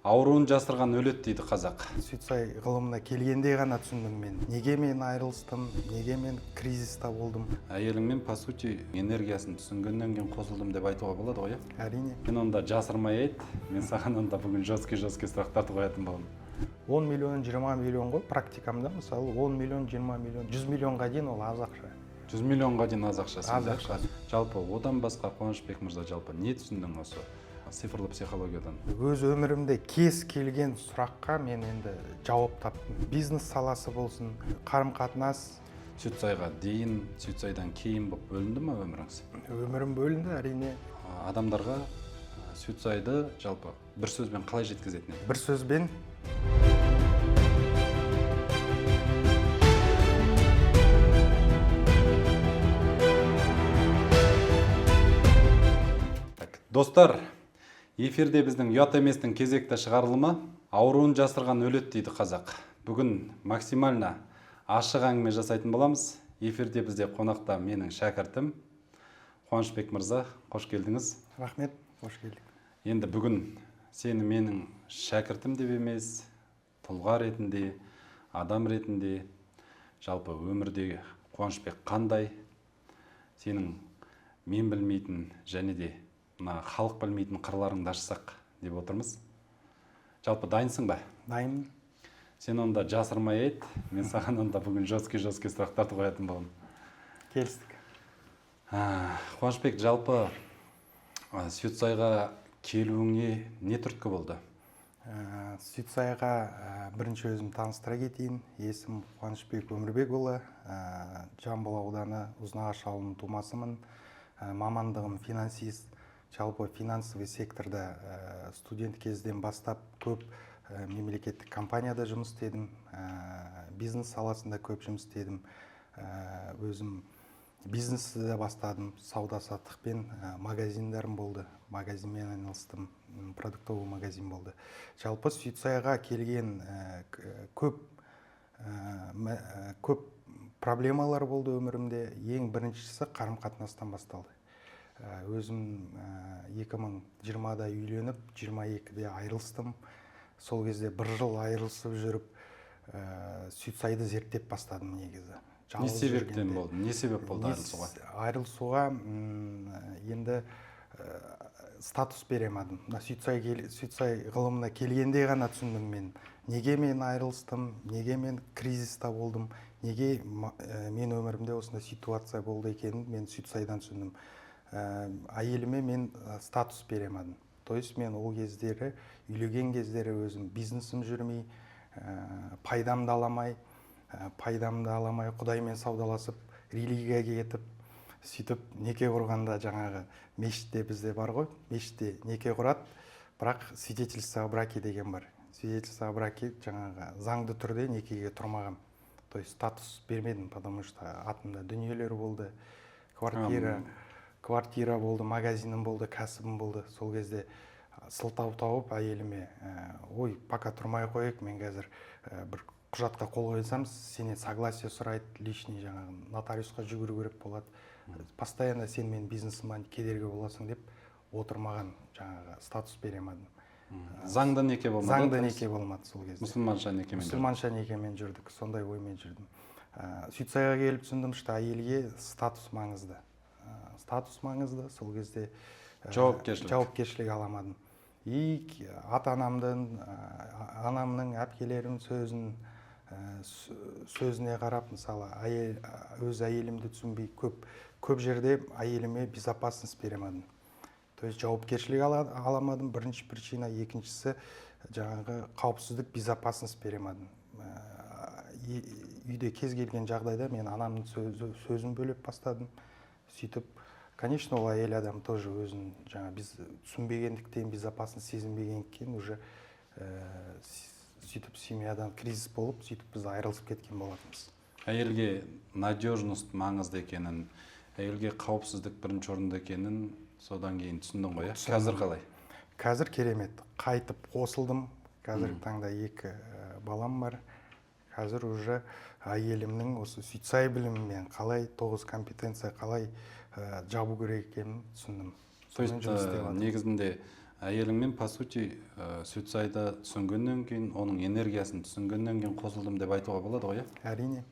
Ауруын жасырған өлет дейді қазақ. Сүйцай ғылымына келгенде ғана түсіндім мен. Неге мен айырылыстым, неге мен кризиста болдым. Әйеліңмен, по сути, энергиясын түсінгеннен кейін қосылдым деп айтуға болады ғой, иә? Әрине. Мен онда жасырмай айт, мен саған онда бүгін жесткий сұрақтарды қоятын боламын. 10 миллион, 20 миллион ғой практикамда, мысалы 10 миллион, 20 миллион, 100 миллионға дейін ол аз ақша. 100 миллионға дейін аз ақша. Аз ақша. Жалпы одан басқа Қуанышбек мырза жалпы не түсіндің осы цифрлы психологиядан? Өз өмірімде кез келген сұраққа мен енді жауап таптым. Бизнес саласы болсын, қарым-қатынас. Сүйцайға дейін, Сүйцайдан кейін болып бөлінді ме өміріңіз? Өмірім бөлінді, әрине. Адамдарға Сүйцайды жалпы бір сөзбен қалай жеткізетін еді? Бір сөзбен Достар, эфирде біздің ұят еместің кезекті шығарылымы ауруын жасырған өлет дейді қазақ. Бүгін максимально ашық әңгіме жасайтын боламыз. Эфирде бізде қонақта менің шәкіртім Қуанышбек мырза, қош келдіңіз. Рахмет, қош келдік. Енді бүгін сені менің шәкіртім деп емес, тұлға ретінде, адам ретінде, жалпы өмірде Қуанышбек қандай, сенің мен білмейтін және де халық білмейтін қырларыңды ашсақ деп отырмыз. Жалпы дайынсың ба? Дайынмын. Сен онда жасырмай айт, мен саған онда бүгін жесткий сұрақтарды қоятын боламын. Келістік. Қуанышбек, жалпы Сүйцайға келуіңе не түрткі болды? Сүйцайға бірінші өзім таныстыра кетейін. Есім Қуанышбек Өмірбекұлы, Жамбыл ауданы Ұзынағаш ауылының тумасымын. Мамандығым финансист. Жалпы финансовый секторда студент кезден бастап көп мемлекеттік компанияда жұмыс істедім, бизнес саласында көп жұмыс істедім. Өзім бизнесті де бастадым, сауда-саттықпен, магазиндарым болды, магазинмен айналыстым, продуктовый магазин болды. Жалпы Сүйцайға келген көп проблемалар болды өмірімде. Ең біріншісі қарым-қатынастан басталды. Өзім 2020-да үйленіп, 22-де айырылыстым. Сол кезде бір жыл айырылысып жүріп, Сүйцайды зерттеп бастадым негізі. Не себептен болды? Не себеп болды айырылысуға? Айырылысуға енді статус беремадым. Сүйцай ғылымына келгенде ғана түсіндім мен. Неге мен айырылыстым, неге мен кризиста болдым, неге мен өмірімде осындай ситуация болды екенін мен Сүйцайдан түсіндім. Әйеліме мен статус беремадым. То есть мен ол кездері, үйлеген кездері өзім бизнесім жүрмей, пайдамды аламай, Құдаймен саудаласып, религияға кетіп, сөйтіп неке құрғанда жаңағы мешітте бізде бар ғой, мешітте неке құрады, бірақ свидетельство о браке деген бар. Свидетельство о браке жаңағы заңды түрде некеге тұрмағам. То есть статус бермедім, потому что атымда дүниелер болды, квартира болды, магазинім болды, кәсібім болды. Сол кезде сылтау тауып әйеліме, ой, пока тұрмай қойық, мен қазір бір құжатқа қол қойсам, сенен согласие сұрайды, лишний жаңағы нотариусқа жүгіру керек болады. Постоянно сен мен бизнесіме кедергі боласың деп отырмаған жаңағы статус беремадым. Заңда неке болмады? Заңда неке болмады сол кезде. Мұсылманша некемен жүрдік. Мұсылманша некемен жүрдік, сондай оймен жүрдім. Сүйцайға келіп түсіндім, что әйелге статус маңызды. Статус маңызды, сол кезде жауапкершілік аламадым. И ата-анамның, анамның, әпкелерінің сөзіне қарап, мысалы, өз әйелімді түсінбей, көп жерде әйеліме безопасность беремадым. То есть жауапкершілік аламадым, бірінші причина, екіншісі жаңағы қауіпсіздік, безопасность беремадым. Үйде кез келген жағдайда мен анамның сөзін бөліп бастадым. Сөйтіп, конечно, ол әйел адам тоже өзін біз түсінбегендіктен, безопасность сезінбегендіктен уже сөйтіп семьядан кризис болып, сөйтіп біз айырылысып кеткен болатынбыз. Әйелге надежность маңызды екенін, әйелге қауіпсіздік бірінші орында екенін содан кейін түсіндің ғой, қазір қалай? Қазір керемет, қайтып қосылдым. Қазіргі таңда 2 балам бар. Қазір уже әйелімнің осы Сүйцай білімімен қалай 9 компетенция қалай жабу керек екенін түсіндім. То есть негізінде әйеліңмен по сути Сүтсайды түсінгеннен кейін, оның энергиясын түсінгеннен кейін қосылдым деп айтуға болады ғой, иә? Әрине.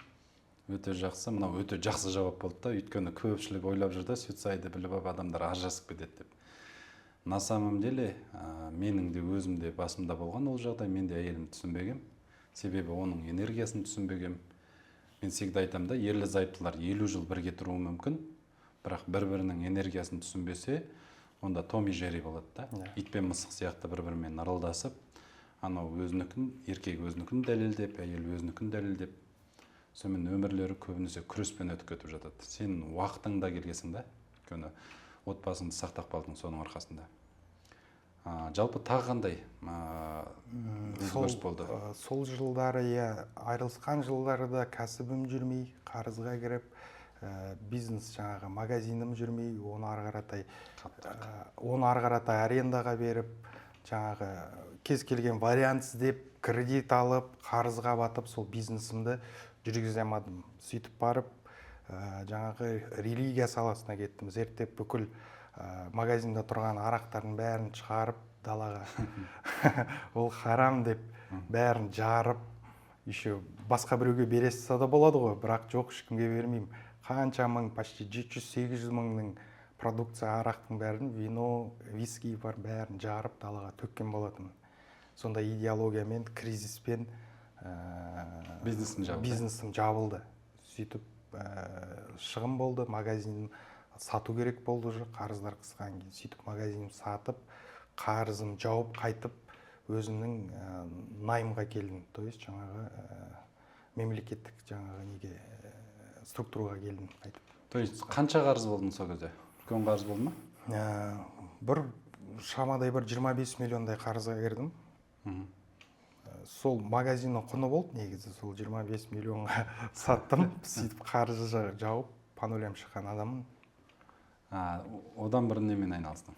Өте жақсы, мынау өте жақсы жауап болды да, өйткені көпшілік ойлап жүр да Сүтсайды біліп алып адамдар ажырасып кетеді деп. На самом деле, менің де өзім де басымда болған ол жағдай, мен де әйелімді түсінбегем. Себебі оның энергиясын түсінбегем. Мен всегда айтамын да, ерлі зайыптылар 50 жыл бірге тұруы мүмкін, бірақ бір-бірінің энергиясын түсінбесе, онда Том и Джерри болады да. Ит пен мысық сияқты бір-бірімен ырылдасып, анау өзінікін, еркек өзінікін дәлелдеп, әйел өзінікін дәлелдеп, сонымен өмірлері көбінесе күреспен өтіп кетіп жатады. Сен уақытыңда келгесің да, өйткені отбасыңды сақтап қалдың соның арқасында. Жалпы тағы қандай өзгеріс болды? Сол жылдары, айырылысқан жылдарда кәсібім жүрмей, қарызға кіріп, бизнес жаңағы магазинім жүрмей, оны ары қаратай арендаға беріп, жаңағы кез келген вариант іздеп, кредит алып, қарызға батып, сол бизнесімді жүргізе алмадым. Сөйтіп барып, жаңағы религия саласына кеттім. Зерттеп бүкіл магазинда тұрған арақтардың бәрін шығарып далаға. Ол харам деп бәрін жарып, еще басқа біреуге бересіз да болады ғой, бірақ жоқ, ешкімге бермеймін. Қанша мың, почти 700-800 мыңның продукция арақтың бәрін, вино, виски бар, бәрін жарып далаға төккен болатын. Сонда идеологиямен, кризиспен бизнесім жабылды. Сөйтіп шығын болды, магазинім сату керек болды уже, қарыздар қысқан кейін. Сөйтіп магазинім сатып, қарызым жауып қайтып, өзімнің найымға келдім. То есть жаңағы мемлекеттік жаңағы неге структураға келдім қайтып. То есть қанша қарыз болдың сол кезде? Үлкен қарыз болды ма? Бір шамадай бір 25 миллиондай қарызға кірдім. Сол магазиннің құны болды негізі, сол 25 миллионға саттым. Сөйтіп қарызы жауып, панулям шыққан адамын. Одан бұрын немен айналыстың?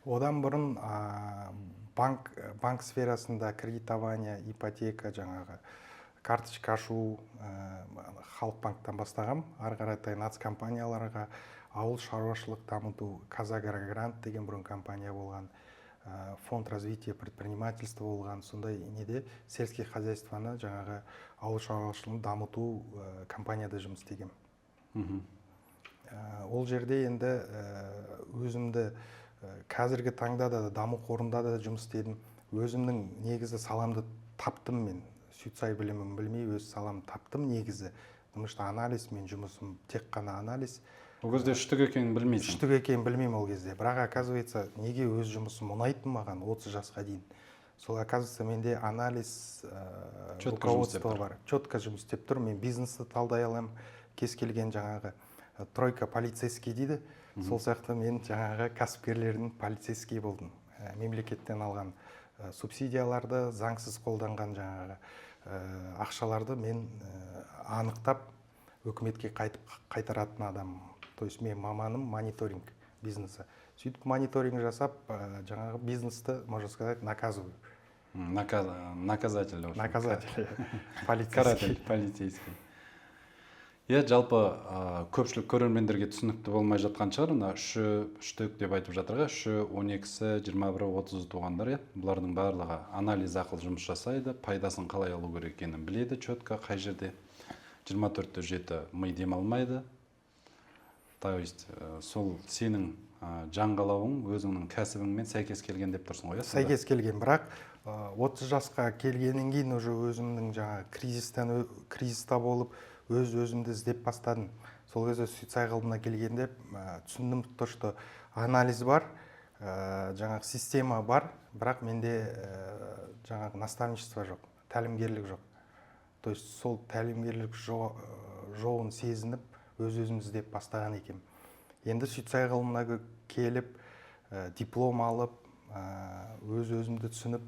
Одан бұрын банк сферасында кредитование, ипотека, жаңағы карточка ашу, Халық банктан бастағам. Ары қаратай нацкомпанияларға, ауыл шаруашылық дамыту, Казагрогрант деген бұрын компания болған, фонд развития предпринимательства болған, сондай неде сельский хозяйствоны жаңағы ауыл шаруашылығын дамыту компанияда жұмыс істегем. Ол жерде енді өзімді қазіргі таңда да даму қорында да жұмыс істедім. Өзімнің негізі саламды таптым мен. Сүтсай білімін білмей өз саламды таптым негізі. Потому что анализ, мен жұмысым тек қана анализ. Ол кезде үштік екенін білмейсің? Үштік екенін білмеймін ол кезде. Бірақ оказывается, неге өз жұмысым ұнайтын маған 30 жасқа дейін. Сол оказывается, менде анализ, руководство бар. Четко жұмыс істеп тұр. Мен бизнесті талдай аламын. Кез келген жаңағы тройка полицейский дейді. Сол сияқты мен жаңағы кәсіпкерлердің полицейский болдым. Мемлекеттен алған субсидияларды, заңсыз қолданған жаңағы ақшаларды мен анықтап өкіметке қайтаратын адам. То есть мен маманым мониторинг бизнеса. Сөйтіп мониторинг жасап, жаңағы бизнесті, можно сказать, наказываю. Наказатель. Наказатель. Каратель, полицейский. Жалпы көпшілік көрермендерге түсінікті болмай жатқан шығар, мына үштік деп айтып жатырға, 3, 12, 21, 30 туғандар, бұлардың барлығы анализ ақыл жұмыс жасайды, пайдасын қалай алу керек екенін біледі, четко қай жерде. 24-те 7 ми демалмайды. То есть сол сенің жан қалауың өзіңнің кәсібіңмен сәйкес келген деп тұрсың ғой? Сәйкес келген, бірақ 30 жасқа келгеннен кейін уже өзімнің жаңа кризиста болып өзімді іздеп бастадым. Сол кезде Сүтсай ғылымына келгенде түсіндім, что анализ бар, жаңағы система бар, бірақ менде жаңағы наставничество жоқ, тәлімгерлік жоқ. То есть сол тәлімгерлік жоғын сезініп, өзімді іздеп бастаған екем. Енді Сүтсай ғылымына келіп, диплом алып, өзімді түсініп,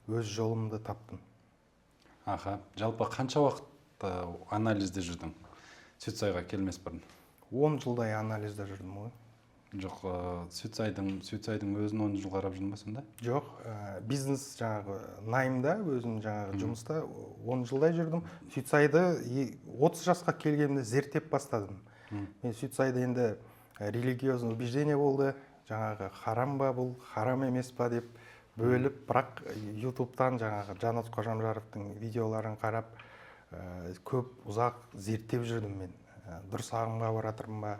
өз жолымды таптым. Жалпы қанша уақыт анализде жүрдің? Сүтсайға келмес бұрын? 10 жылдай анализде жүрдім ғой. Жоқ, Сүтсайдың өзін 10 жыл қарап жүрдің ба сонда? Жоқ, бизнес жаңағы найымда, өзім жаңағы жұмыста 10 жылдай жүрдім. Сүтсайды 30 жасқа келгенде зерттеп бастадым. Мен Сүтсайда енді религиозный убеждение болды, жаңағы харам ба бұл, харам емес па деп бөліп, бірақ ютубтан жаңағы Жанат Қожамжаровтың видеоларын қарап көп ұзақ зерттеп жүрдім мен. Дұрыс ағымға баратырмын ба,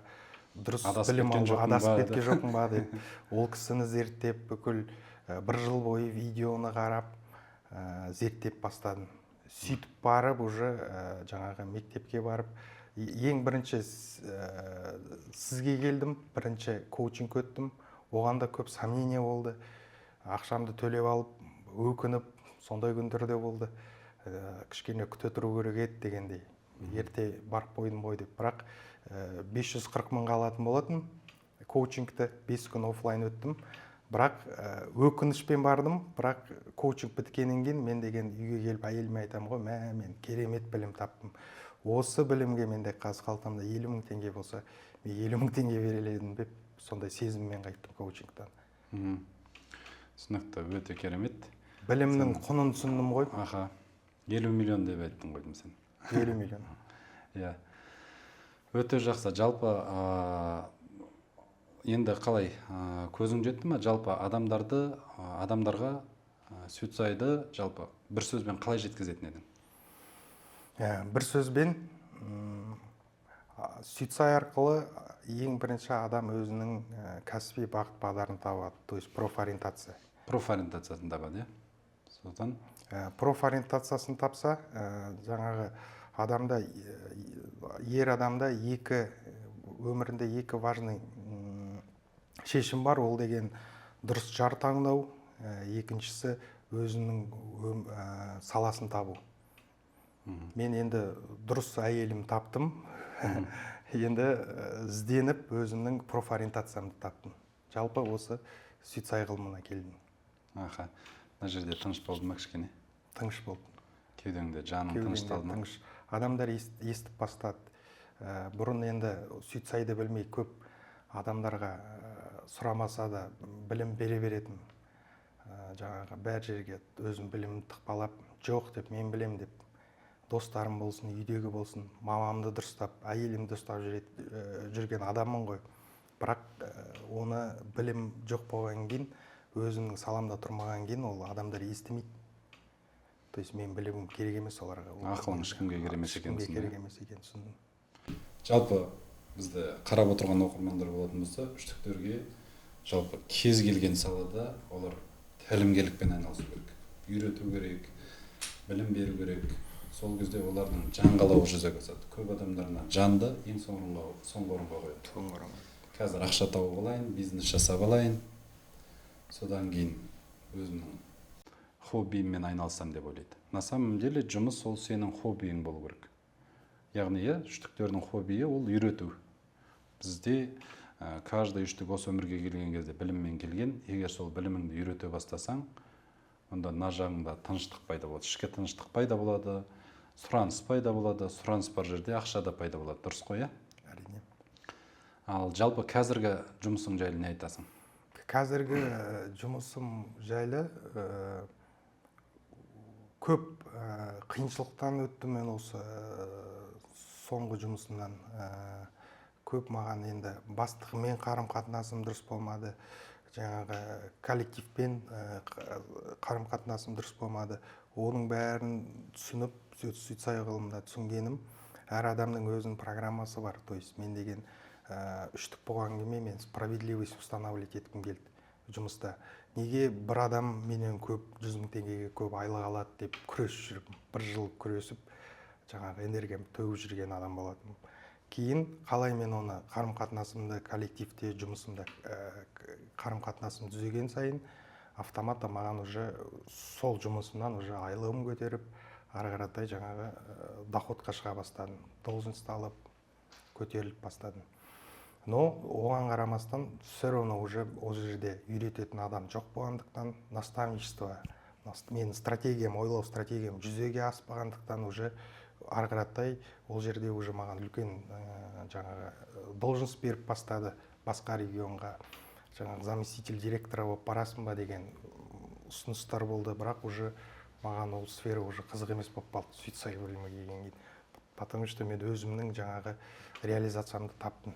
дұрыс білім алуға адасып кеткен жоқпын ба деп. Ол кісіні зерттеп, бүкіл бір жыл бойы видеоны қарап зерттеп бастадым. Сөйтіп барып уже жаңағы мектепке барып, ең бірінші сізге келдім, бірінші коучинг өттім. Оған да көп сомнение болды. Ақшамды төлеп алып, өкініп, сондай күндерде болды. Кішкене күте тұру керек еді дегендей. Ерте барып қойдым ғой деп. Бірақ 540 мыңға алатын болатын. Коучингті 5 күн офлайн өттім. Бірақ өкінішпен бардым. Бірақ коучинг біткеннен кейін мен деген үйге келіп әйеліме айтамын ғой, мен керемет білім таптым. Осы білімге менде қазір қалтамда 50 мың теңге болса, мен 50 мың теңге берер едім деп, сондай сезіммен қайттым коучингтан. Түсінікті, өте керемет. Білімнің құнын түсіндім ғой. 50 миллион деп айттың ғой сен. 50 миллион. Иә. Өте жақсы. Жалпы енді қалай көзің жетті ме? Жалпы адамдарға Suicide жалпы бір сөзбен қалай жеткізетін едің? Бір сөзбен Suicide арқылы ең бірінші адам өзінің кәсіби бағыт бағдарын табады, то есть профориентация. Профориентациясын табады, иә? Содан профориентациясын тапса, жаңағы адамда, ер адамда өмірінде екі важный шешім бар. Ол деген дұрыс жар таңдау, екіншісі өзінің саласын табу. Мен енді дұрыс әйелім таптым. Енді ізденіп өзімнің профориентациямды таптым. Жалпы осы Suicide ғылымына келдім. Мына жерде тыныш болды ма кішкене? Тыныш болды. Кеудеңде жаның тынышталды ма? Адамдар естіп бастады. Бұрын енді Suicide'ды білмей көп адамдарға сұрамаса да білім бере беретін. Жаңағы бәр жерге өзім білімді тықпалап, жоқ деп, мен білем деп. Достарым болсын, үйдегі болсын, мамамды дұрыстап, әйелімді дұрыстап жүрген адаммын ғой. Бірақ оны білім жоқ болған кейін, өзімнің саламда тұрмаған кейін, ол адамдар естімейді. То есть мен білімім керек емес оларға. Ақылың ешкімге керек емес екен. Ешкімге керек емес екен түсіндім. Жалпы бізді қарап отырған оқырмандар болатын болса, үштіктерге жалпы кез келген салада олар тәлімгерлікпен айналысу керек, үйрету керек, білім беру керек. Сол кезде олардың жан қалауы жүзеге асады. Көп адамдарына жанды ең соңғы орынға қояды. Қазір ақша тауып алайын, бизнес жасап алайын, содан кейін өзінің хоббиіммен айналысам деп ойлайды. На самом деле жұмыс ол сенің хоббиің болу керек. Яғни үштіктердің хоббиі ол үйрету. Бізде каждый үштік осы өмірге келген кезде біліммен келген. Егер сол біліміңді үйрете бастасаң, онда мына жағыңда тыныштық пайда болады, ішкі тыныштық пайда болады, сұраныс пайда болады, сұраныс бар жерде ақша да пайда болады, дұрыс қой, иә? Әрине. Ал жалпы қазіргі жұмысың жайлы не айтасың? Қазіргі жұмысым жайлы көп қиыншылықтан өттім мен осы соңғы жұмысымнан. Көп маған енді бастығымен қарым-қатынасым дұрыс болмады. Жаңағы коллективпен қарым-қатынасым дұрыс болмады. Оның бәрін түсініп, Suicide ғылымында түсінгенім, әр адамның өзінің программасы бар. То есть мен деген үштік болған кезде мен справедливость устанавливать еткім келді жұмыста. Неге бір адам менен көп 100 мың теңгеге көп айлық алады деп күресіп жүріп, бір жыл күресіп, жаңағы энергиямды төгіп жүрген адам болатын. Кейін қалай мен оны қарым-қатынасымды, коллективте жұмысымда қарым-қатынасым түзеген сайын, автоматта маған уже сол жұмысымнан уже айлығым көтеріп, ары қаратай жаңағы доходқа шыға бастадым. Должность алып, көтеріліп бастадым. Но оған қарамастан все равно уже ол жерде үйрететін адам жоқ болғандықтан, наставничество, менің стратегиям, ойлау стратегиям жүзеге аспағандықтан уже ары қаратай ол жерде уже маған үлкен жаңағы должность беріп бастады. Басқа регионға жаңағы заместитель директора болып барасың ба деген ұсыныстар болды, бірақ уже маған ол сфера уже қызық емес болып қалды Suicide бөлімге келген кейін. Потому что мен өзімнің жаңағы реализациямды таптым.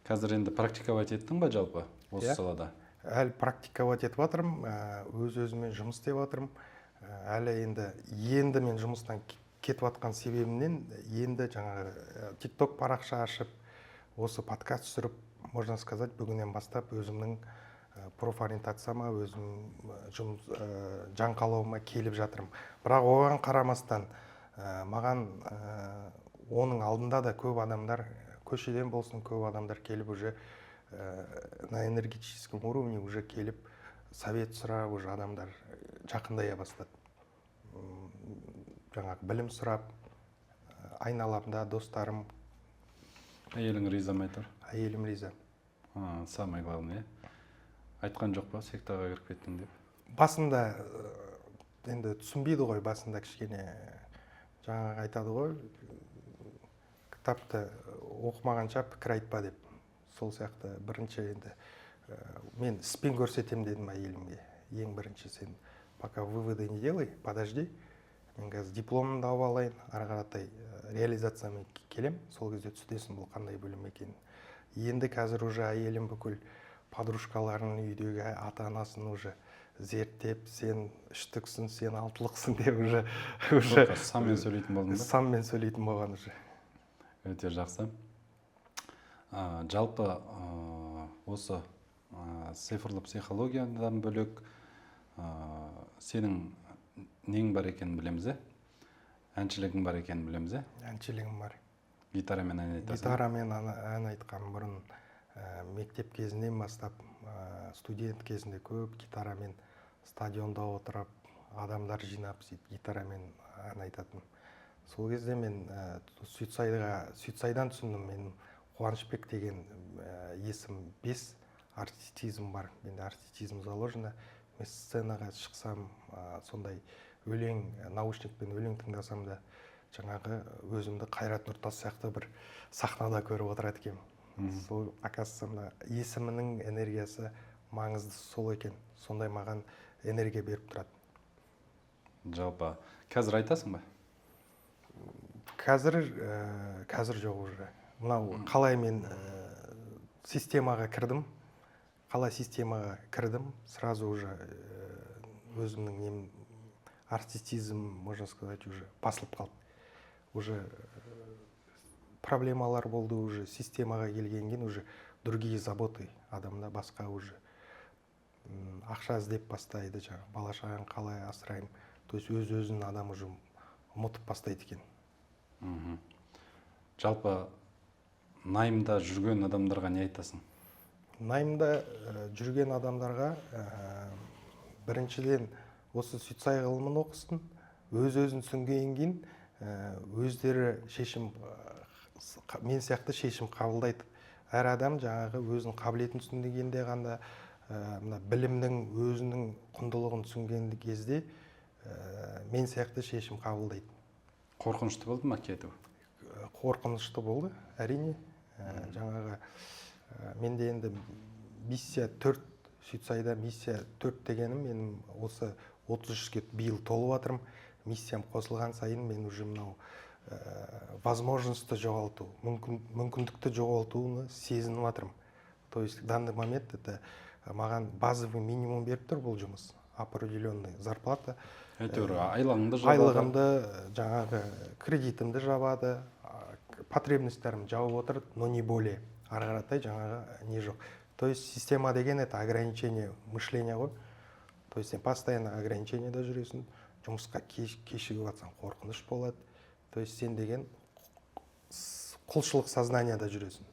Қазір енді практиковать еттің ба жалпы осы салада? әлі практиковать етіп жатырмын, өз өзімен жұмыс істеп жатырмын. Әлі енді мен жұмыстан кетіп жатқан себебімнен енді жаңағы TikTok парақша ашып, осы подкаст түсіріп, можно сказать, бүгіннен бастап өзімнің профориентацияма, өзім жан қалауыма келіп жатырмын. Бірақ оған қарамастан маған оның алдында да көп адамдар, көшеден болсын көп адамдар келіп уже на энергетическом уровне уже келіп совет сұрап, уже адамдар жақындая бастады. Жаңағы білім сұрап, айналамда достарым. Әйелің риза ма айтар? Әйелім риза. Самый главный. Айтқан жоқ па, сектаға кіріп кеттің деп? Басында енді түсінбейді ғой, басында кішкене жаңағы айтады ғой, кітапты оқымағанша пікір айтпа деп. Сол сияқты бірінші енді мен іспен көрсетем дедім әйелімге. Ең бірінші сен пока выводы не делай, подожди. Мен қазір дипломымды алып алайын, ары қаратай реализациямен келем, сол кезде түсінесің бұл қандай бөлім екенін. Енді қазір уже әйелім бүкіл подружкаларының үйдегі ата-анасын уже зерттеп, сен үштіксің, сен алтылықсың деп уже санмен сөйлейтін болдың ба? Санмен сөйлейтін болған уже. Өте жақсы. Жалпы осы цифрлы психологиядан бөлек сенің нең бар екенін білеміз, әншілігің бар екенін білеміз. Әншілігім бар. Гитарамен ән айтасың? Гитарамен ән айтқан бұрын мектеп кезінен бастап, студент кезінде көп гитарамен стадионда отырып, адамдар жинап, гитарамен ән айтатын. Сол кезде мен Сүйтсайдан түсіндім, мен Қуанышбек деген есім 5 артистизм бар. Менде артистизм заложено. Мен сценаға шықсам, сондай өлең, наушникпен өлең тыңдасам да, жаңағы өзімді Қайрат Нұртас сияқты бір сахнада көріп отырады екенмін. Сол, оказывается, есімінің энергиясы маңызды сол екен. Сондай маған энергия беріп тұрады. Жалпы, қазір айтасың ба? Қазір жоқ уже. Мынау қалай мен системаға кірдім, сразу уже өзімнің нем артистизм, можно сказать, уже басылып қалды. Уже проблемалар болды, уже системаға келгенген, уже другие заботы адамда басқа уже ақша іздеп бастайды, жаңағы бала шағаны қалай асыраймын. То есть өз-өзін адам уже ұмытып бастайды екен. Жалпы найымда жүрген адамдарға не айтасың? Найымда жүрген адамдарға біріншіден осы Сүйтсай ғылымын оқысын, өз-өзін түсінгеннен кейін өздері шешім, мен сияқты шешім қабылдайды. Әр адам жаңағы өзінің қабілетін түсінгенде ғана, білімнің өзінің құндылығын түсінген кезде мен сияқты шешім қабылдайды. Қорқынышты болды ма кету? Қорқынышты болды, әрине. Жаңағы менде енді миссия 4, Сүйтсайда миссия 4 дегенім, мен осы 33-ге биыл толып жатырмын. Миссиям қосылған сайын мен уже мынау возможностьті жоғалту, мүмкіндікті жоғалтуыны сезініп жатырмын. То есть в данный момент это маған базовый минимум беріп тұр бұл жұмыс. Определенный зарплата. Әйтеуір айлығыңды жабады. Айлығымды, жаңағы кредитімді жабады, потребностьтерім жауып отыр, но не более. Ары қаратай жаңағы не жоқ. То есть система деген это ограничение мышления ғой. То есть сен постоянно ограничениеда жүресің, жұмысқа кешігіп жатсаң қорқыныш болады. То есть сен деген құлшылық сознанияда жүресің.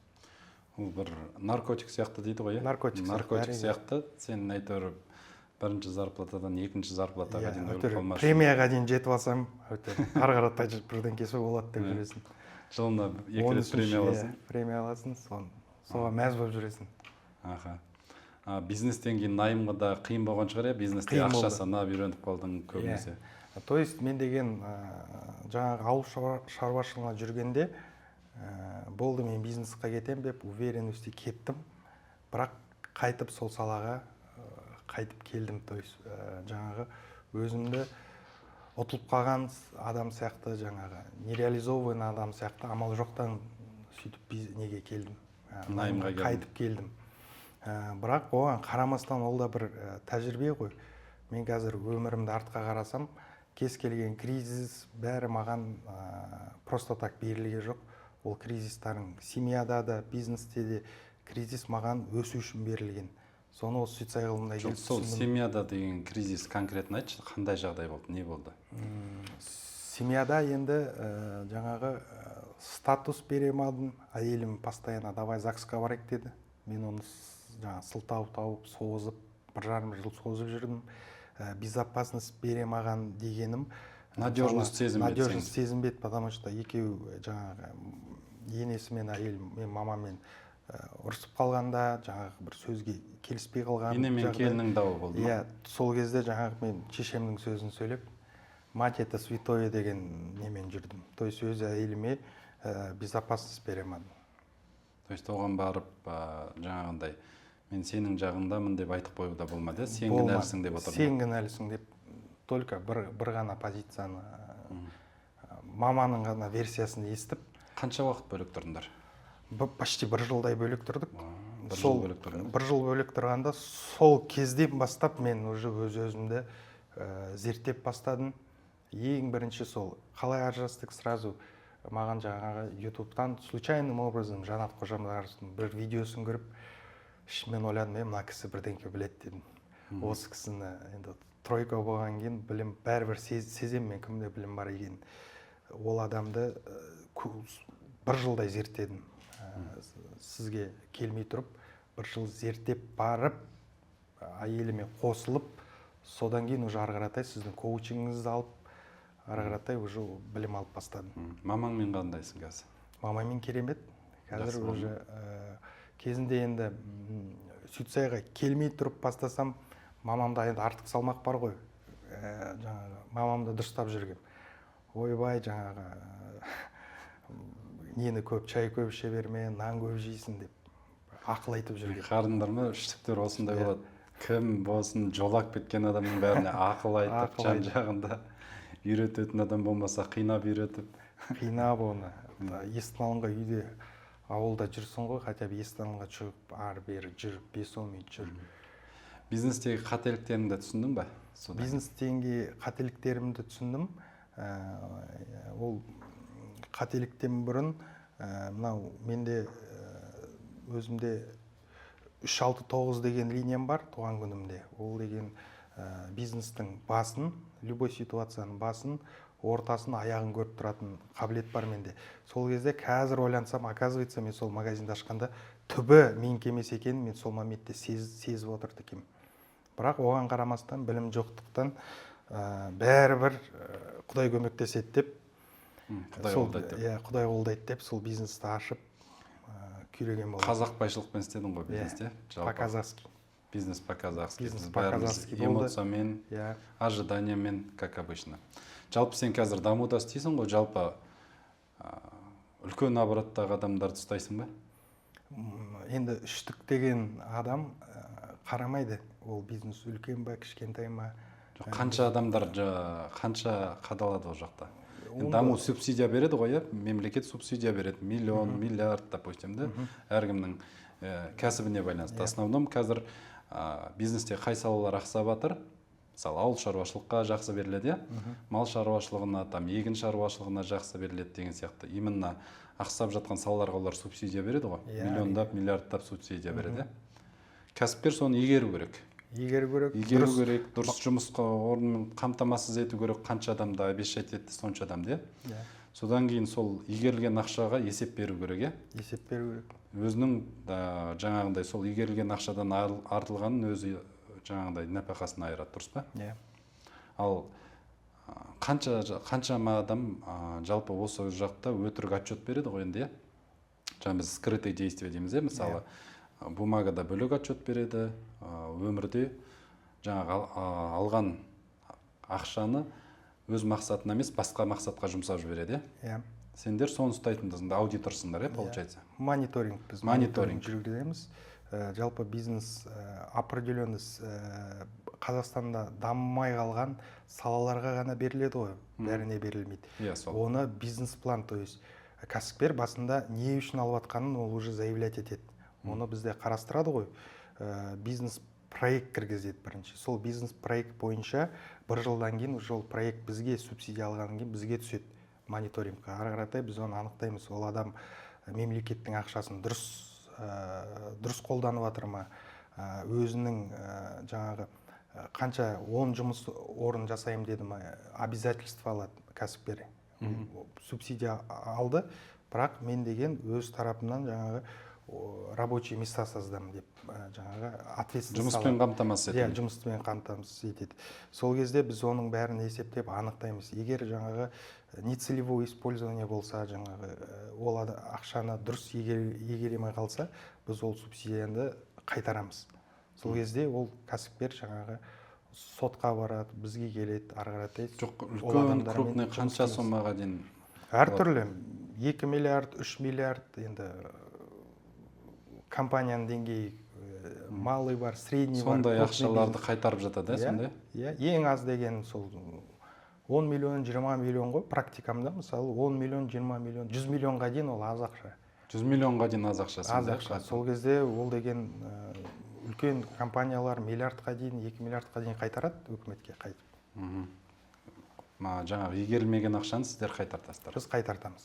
Ол бір наркотик сияқты дейді ғой, Наркотик сияқты. Сен әйтеуір бірінші зарплатадан екінші зарплатаға дейін өліп қалмасын. Премияға дейін жетіп алсам, ары қаратай бірден кесі болады деп жүресің. Жылына 2 рет премия аласың. Премия аласың, соған мәз болып жүресің. Бизнестен кейін найымға да қиын болған шығар, бизнесте ақша санап үйреніп қалдың көбінесе. То есть мен деген жаңағы ауыл шаруашылығына жүргенде болды, мен бизнесқа кетем деп уверенностьте кеттім, бірақ қайтып сол салаға қайтып келдім. То есть жаңағы өзімді ұтылып қалған адам сияқты, жаңағы нереализованный адам сияқты амал жоқтан сөйтіп неге келдім, найымға қайтып келдім. Бірақ оған қарамастан ол да бір тәжірибе ғой. Мен қазір өмірімді артқа қарасам, кез келген кризис бәрі маған просто так берілген жоқ. Ол кризистардың семьяда да, бизнесте де кризис маған өсу үшін берілген. Соны осы Сүтсай ғылымында келіп сол семьяда деген кризис конкретно айтшы, қандай жағдай болды, не болды? Семьяда енді жаңағы статус бере алмадым. Әйелім постоянно давай ЗАГСқа барайық деді. Мен оны жаңағы сылтау тауып, созып, 1,5 жыл созып жүрдім. Безопасность бере маған дегенім Надежность сезінбеді. Надежность сезінбеді, потому что екеу жаңағы енесі мен әйелім, мен мамамен ұрысып қалғанда, жаңағы бір сөзге келіспей қалған. Ене мен келіннің дауы болды ма? Иә, сол кезде жаңағы мен шешемнің сөзін сөйлеп, мать это святое деген немен жүрдім. То есть өз әйеліме безопасность бере алмадым. То есть оған барып жаңағындай мен сенің жағыңдамын деп айтып қоюда болмады, сен кінәлісің деп отырдың. Сен кінәлісің деп только бір ғана позицияны, маманың ғана версиясын естіп. Қанша уақыт бөлек тұрдыңдар? Почти 1 жылдай бөлек тұрдық. Бір жыл бөлек тұрғанда сол кезден бастап мен уже өз-өзімді зерттеп бастадым. Ең бірінші сол қалай ажырастық сразу маған жаңағы ютубтан случайным образом Жанат Қожамжаровтың бір видеосын көріп, мен ойладым, мына кісі бірдеңке біледі дедім. Осы кісіні енді тройка болған кейін білім бәрібір сезем мен кімде білім бар екен. Ол адамды 1 жылдай зерттедім. Сізге келмей тұрып 1 жыл зерттеп барып, әйеліме қосылып, содан кейін уже ары қаратай сіздің коучингіңізді алып, ары қаратай уже білім алып бастадым. Мамаңмен қандайсың қазір? Мамамен керемет. Қазір уже кезінде енді Сүтсайға келмей тұрып бастасам, мамамда енді артық салмақ бар ғой. Жаңағы мамамды дұрыстап жүргем. Ойбай, жаңағы нені көп, чай көп іше берме, нан көп жейсің деп ақыл айтып жүрген. Қарындар ма, үштіктер осындай болады. Кім болсын жолақ кеткен адамның бәріне ақыл айтып, жан-жағында үйрететін адам болмаса қинап үйретіп. Қинап оны. Естің үйде ауылда жүрсің ғой, хотя бы естің шығып, ары-бері жүріп, 5-10 минут жүріп. Бизнестегі қателіктеріңді түсіндің ба? Бизнестегі қателіктерімді түсіндім. Ол қателіктен бұрын, мынау менде өзімде 3-6-9 деген линиям бар туған күнімде. Ол деген бизнестің басын, любой ситуацияның басын, ортасын, аяғын көріп тұратын қабілет бар менде. Сол кезде қазір ойлансам, оказывается, мен сол магазинді ашқанда түбі менікі емес екенін мен сол моментте сезіп отырды екенмін. Бірақ оған қарамастан, білім жоқтықтан бәрібір Құдай көмектеседі деп, Құдай қолдайды деп, сол бизнесті ашып күйреген болды. Қазақ байшылықпен істедің ғой бизнесте? По-казахски. Бизнес по-казахски. Бизнес по-казахски болды. Эмоциямен, ожиданиямен, как обычно. Жалпы сен қазір дамуда істейсің ғой, жалпы үлкен обороттағы адамдарды ұстайсың ба? Енді үштік деген адам қарамайды, ол бизнес үлкен ба, кішкентай ма. Қанша адамдар, қанша қадалады ол жақта? Даму субсидия береді ғой, мемлекет субсидия береді, миллион, миллиард, допустим, әркімнің кәсібіне байланысты. Основном қазір бизнесте қай салалар ақсап жатыр? Мысалы, ауыл шаруашылыққа жақсы беріледі, мал шаруашылығына, егін шаруашылығына жақсы беріледі деген сияқты. Именно ақсап жатқан салаларға олар субсидия береді ғой, миллиондап, миллиардтап субсидия береді. Кәсіпкер соны игеру керек. Игеру керек, дұрыс жұмысқа орнын қамтамасыз ету керек, қанша адамды обещать етті, сонша адамды. Содан кейін сол игерілген ақшаға есеп беру керек. Есеп беру керек. Өзінің жаңағындай сол игерілген ақшадан артылғанын өзі жаңағындай нәпақасын айырады, дұрыс па? Ал қаншама адам жалпы осы жақта өтірік отчет береді ғой енді, жаңа біз скрытый действие дейміз, мысалы бумагада бөлек отчет береді, өмірде жаңағы алған ақшаны өз мақсатына емес басқа мақсатқа жұмсап жібереді. Сендер соны ұстайтындысыңдар, аудиторсыңдар, получается? Мониторинг, біз мониторинг жүргіземіз. Жалпы бизнес определенный Қазақстанда дамымай қалған салаларға ғана беріледі ғой, бәріне берілмейді. Оны бизнес-план, то есть кәсіпкер басында не үшін алып атқанын ол уже заявлять етеді. Оны бізде қарастырады ғой. бизнес проект кіргізеді бірінші. Сол бизнес проект бойынша бір жылдан кейін уже ол проект бізге субсидия алғаннан кейін бізге түседі мониторингқа. Ары қаратай біз оны анықтаймыз. Ол адам мемлекеттің ақшасын дұрыс қолданып жатыр ма, өзінің жаңағы қанша 10 жұмыс орын жасаймын деді ма, обязательство алады кәсіпкер. Субсидия алды, бірақ мен деген өз тарапымнан жаңағы рабочий места создам деп жаңағы ответственность жұмыспен қамтамасыз етеді. Жұмыспен қамтамасыз етеді. Сол кезде біз оның бәрін есептеп анықтаймыз. Егер жаңағы нецелевое использование болса, жаңағы ол ақшаны дұрыс игеремей қалса, біз ол субсидияны қайтарамыз. Сол кезде ол кәсіпкер жаңағы сотқа барады, бізге келеді, ары қаратай. Жоқ, үлкен крупный қанша сомаға дейін? Әртүрлі 2 миллиард, 3 миллиард, енді компанияның деңгейі малый бар, средний бар. Сондай ақшаларды қайтарып жатады, сондай? Ең аз деген сол 10 миллион, 20 миллион ғой. Практикамда мысалы 10 миллион, 20 миллион, 100 миллионға дейін ол аз ақша. 100 миллионға дейін аз ақша. Аз ақша. Сол кезде ол деген үлкен компаниялар миллиардқа дейін, 2 миллиардқа дейін қайтарады үкіметке қайтып. Жаңағы игерілмеген ақшаны сіздер қайтартасыздар? Біз қайтартамыз.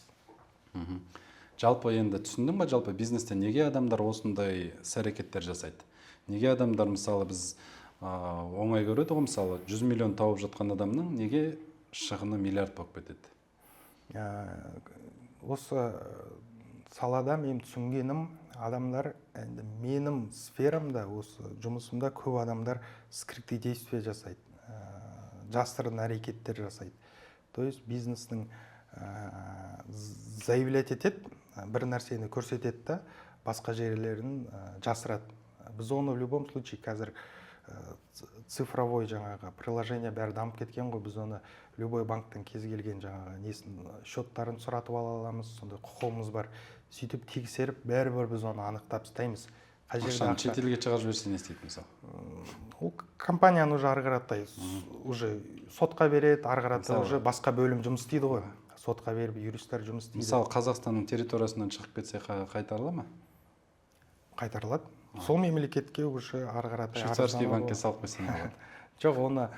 Жалпы енді түсіндің ба, жалпы бизнесте неге адамдар осындай іс-әрекеттер жасайды? Неге адамдар, мысалы біз оңай көреді ғой, мысалы 100 миллион тауып жатқан адамның неге шығыны миллиард болып кетеді? Осы салада мен түсінгенім, адамдар, менің сферамда, осы жұмысымда көп адамдар скрытый действие жасайды, жасырын әрекеттер жасайды. То есть бизнестің заявлять етеді, бір нәрсені көрсетеді да, басқа жерлерін жасырады. Біз оны в любом случае қазір цифровой жаңағы приложение бәрі дамып кеткен ғой, біз оны любой банктың кез келген жаңағы несін счеттарын сұратып ала аламыз, сондай құқығымыз бар. Сөйтіп тексеріп, бәрібір біз оны анықтап тастаймыз. Ақшаны шетелге шығарып жіберсе не істейді мысалы? Ол компанияны уже ары қаратай уже сотқа береді, ары қаратай уже басқа бөлім жұмыс істейді ғой. Сотқа беріп, юристтер жұмыс істейді. Мысалы, Қазақстанның территориясынан шығып кетсе қайтарыла ма? Қайтарылады. Сол мемлекетке уже ары қаратай швейцарский банкке салып қойса не болады? Жоқ, оны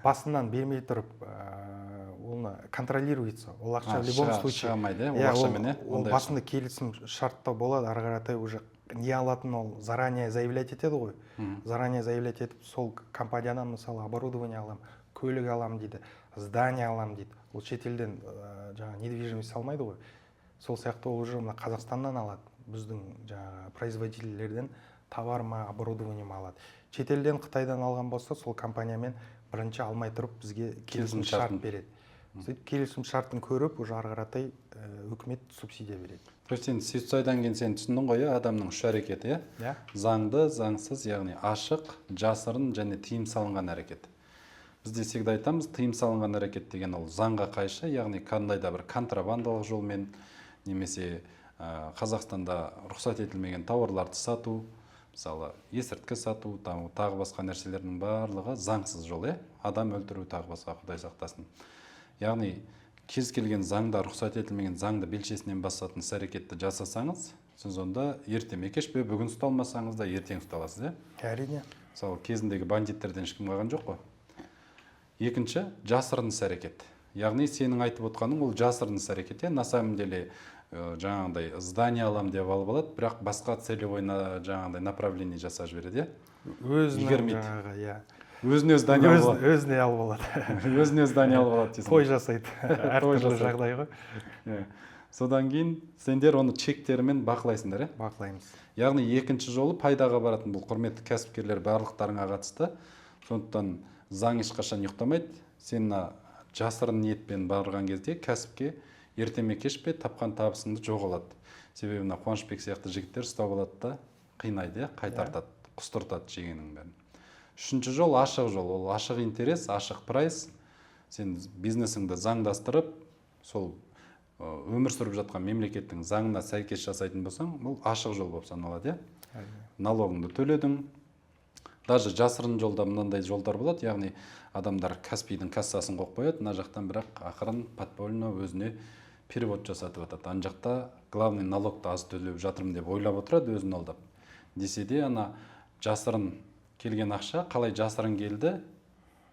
басынан бермей тұрып, оны контролируется. Ол ақша в любом случае шығамайды, ол ақшамен, ол басында келісім шартта болады, ары қаратай уже не алатын ол заранее заявлять етеді ғой. Заранее заявлять етіп, сол компаниядан мысалы оборудование алам, көлік алам дейді, здание алам дейді. Ол шетелден жаңа недвижимость салмайды ғой. Сол сияқты ол уже Қазақстаннан алады. Біздің жаңа производительдерден товар ма, оборудование ма алады. Шетелден, Қытайдан алған болса, сол компаниямен бірінші алмай тұрып бізге келісім шарт береді. Сөйтіп келісім шартын көріп, уже ары қаратай үкімет субсидия береді. То есть енді субсидиядан кейін сен түсіндің ғой, адамның үш әрекеті, заңды, заңсыз, яғни ашық, жасырын және тыйым салынған әрекет. Бізде всегда айтамыз, тыйым салынған әрекет деген ол заңға қайшы, яғни қандай да бір контрабандалық жолмен немесе Қазақстанда рұқсат етілмеген тауарларды сату, мысалы есірткі сату, тағы басқа нәрселердің барлығы заңсыз жол, адам өлтіру, тағы басқа, Құдай сақтасын. Яғни кез келген заңда рұқсат етілмеген заңды белшесінен басатын іс-әрекетті жасасаңыз, сіз онда ерте ме кеш пе, бүгін ұсталмасаңыз да ертең ұсталасыз, Әрине. Мысалы кезіндегі бандиттерден ешкім қалған жоқ қой. Екінші, жасырын іс-әрекет. Яғни сенің айтып отқаның ол жасырын іс-әрекет, на самом деле жаңағыдай здание алам деп алып алады, бірақ басқа целевой жаңағыдай направление жасап жібереді, игермейді. Өзіне здание алып алады. Өзіне алып алады. Өзіне здание алып алады дейсің. Той жасайды. Әртүрлі жағдай ғой. Содан кейін сендер оны чектерімен бақылайсыңдар, Бақылаймыз. Яғни екінші жолы пайдаға баратын бұл құрметті кәсіпкерлер барлықтарыңа қатысты. Сондықтан заң ешқашан ұйықтамайды. Сен жасырын ниетпен барған кезде кәсіпке ертеме кеш пе тапқан табысыңды жоғалады. Себебі Қуанышбек сияқты жігіттер ұстап алады да қинайды, қайтартады, құстыртады жегеннің бәрін. Үшінші жол ашық жол, ол ашық интерес, ашық прайс. Сен бизнесіңді заңдастырып, сол өмір сүріп жатқан мемлекеттің заңына сәйкес жасайтын болсаң, бұл ашық жол болып саналады, налогыңды төледің. Даже жасырын жолда мынандай жолдар болады, яғни адамдар Каспийдің кассасын қойып қояды, мына жақтан бірақ ақырын подпольно өзіне перевод жасатып жатады. Ана жақта главный налогты аз төлеп жатырмын деп ойлап отырады, өзін алдап. Десе де жасырын келген ақша қалай жасырын келді,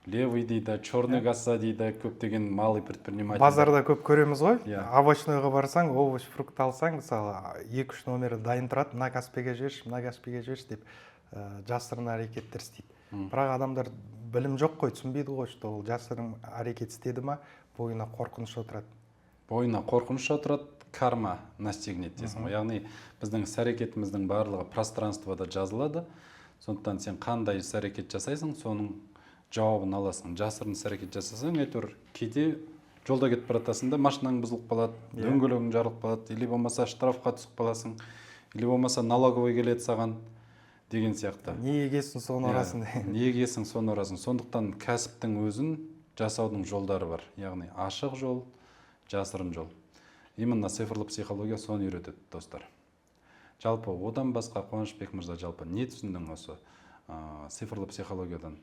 левый дейді, черный касса дейді, көптеген малый предприниматель. Базарда көп көреміз ғой. Иә. Овощныйға барсаң, овощ, фрукт алсаң, мысалы 2-3 номері дайын тұрады, мына Каспиге жіберші, мына Каспиге жіберші деп жасырын әрекеттер істейді. Бірақ адамдар білім жоқ қой, түсінбейді ғой, что ол жасырын әрекет істеді ма, бойына қорқыныш отырады. Бойына қорқыныш отырады, карма настигнет дейсің ғой. Яғни біздің іс-әрекетіміздің барлығы пространствода жазылады. Сондықтан сен қандай іс-әрекет жасайсың, соның жауабын аласың. Жасырын іс-әрекет жасасаң, әйтеуір кейде жолда кетіп баратасың да машинаң бұзылып қалады, дөңгелегің жарылып қалады, или болмаса штрафқа түсіп қаласың, или болмаса налоговый келеді саған деген сияқты. Не егесің, соны ұрасың. Не егесің, соны ұрасың. Сондықтан кәсіптің өзін жасаудың жолдары бар. Яғни ашық жол, жасырын жол. Именно цифрлы психология соны үйретеді, достар. Жалпы одан басқа Қуанышбек мырза, жалпы не түсіндің осы цифрлы психологиядан?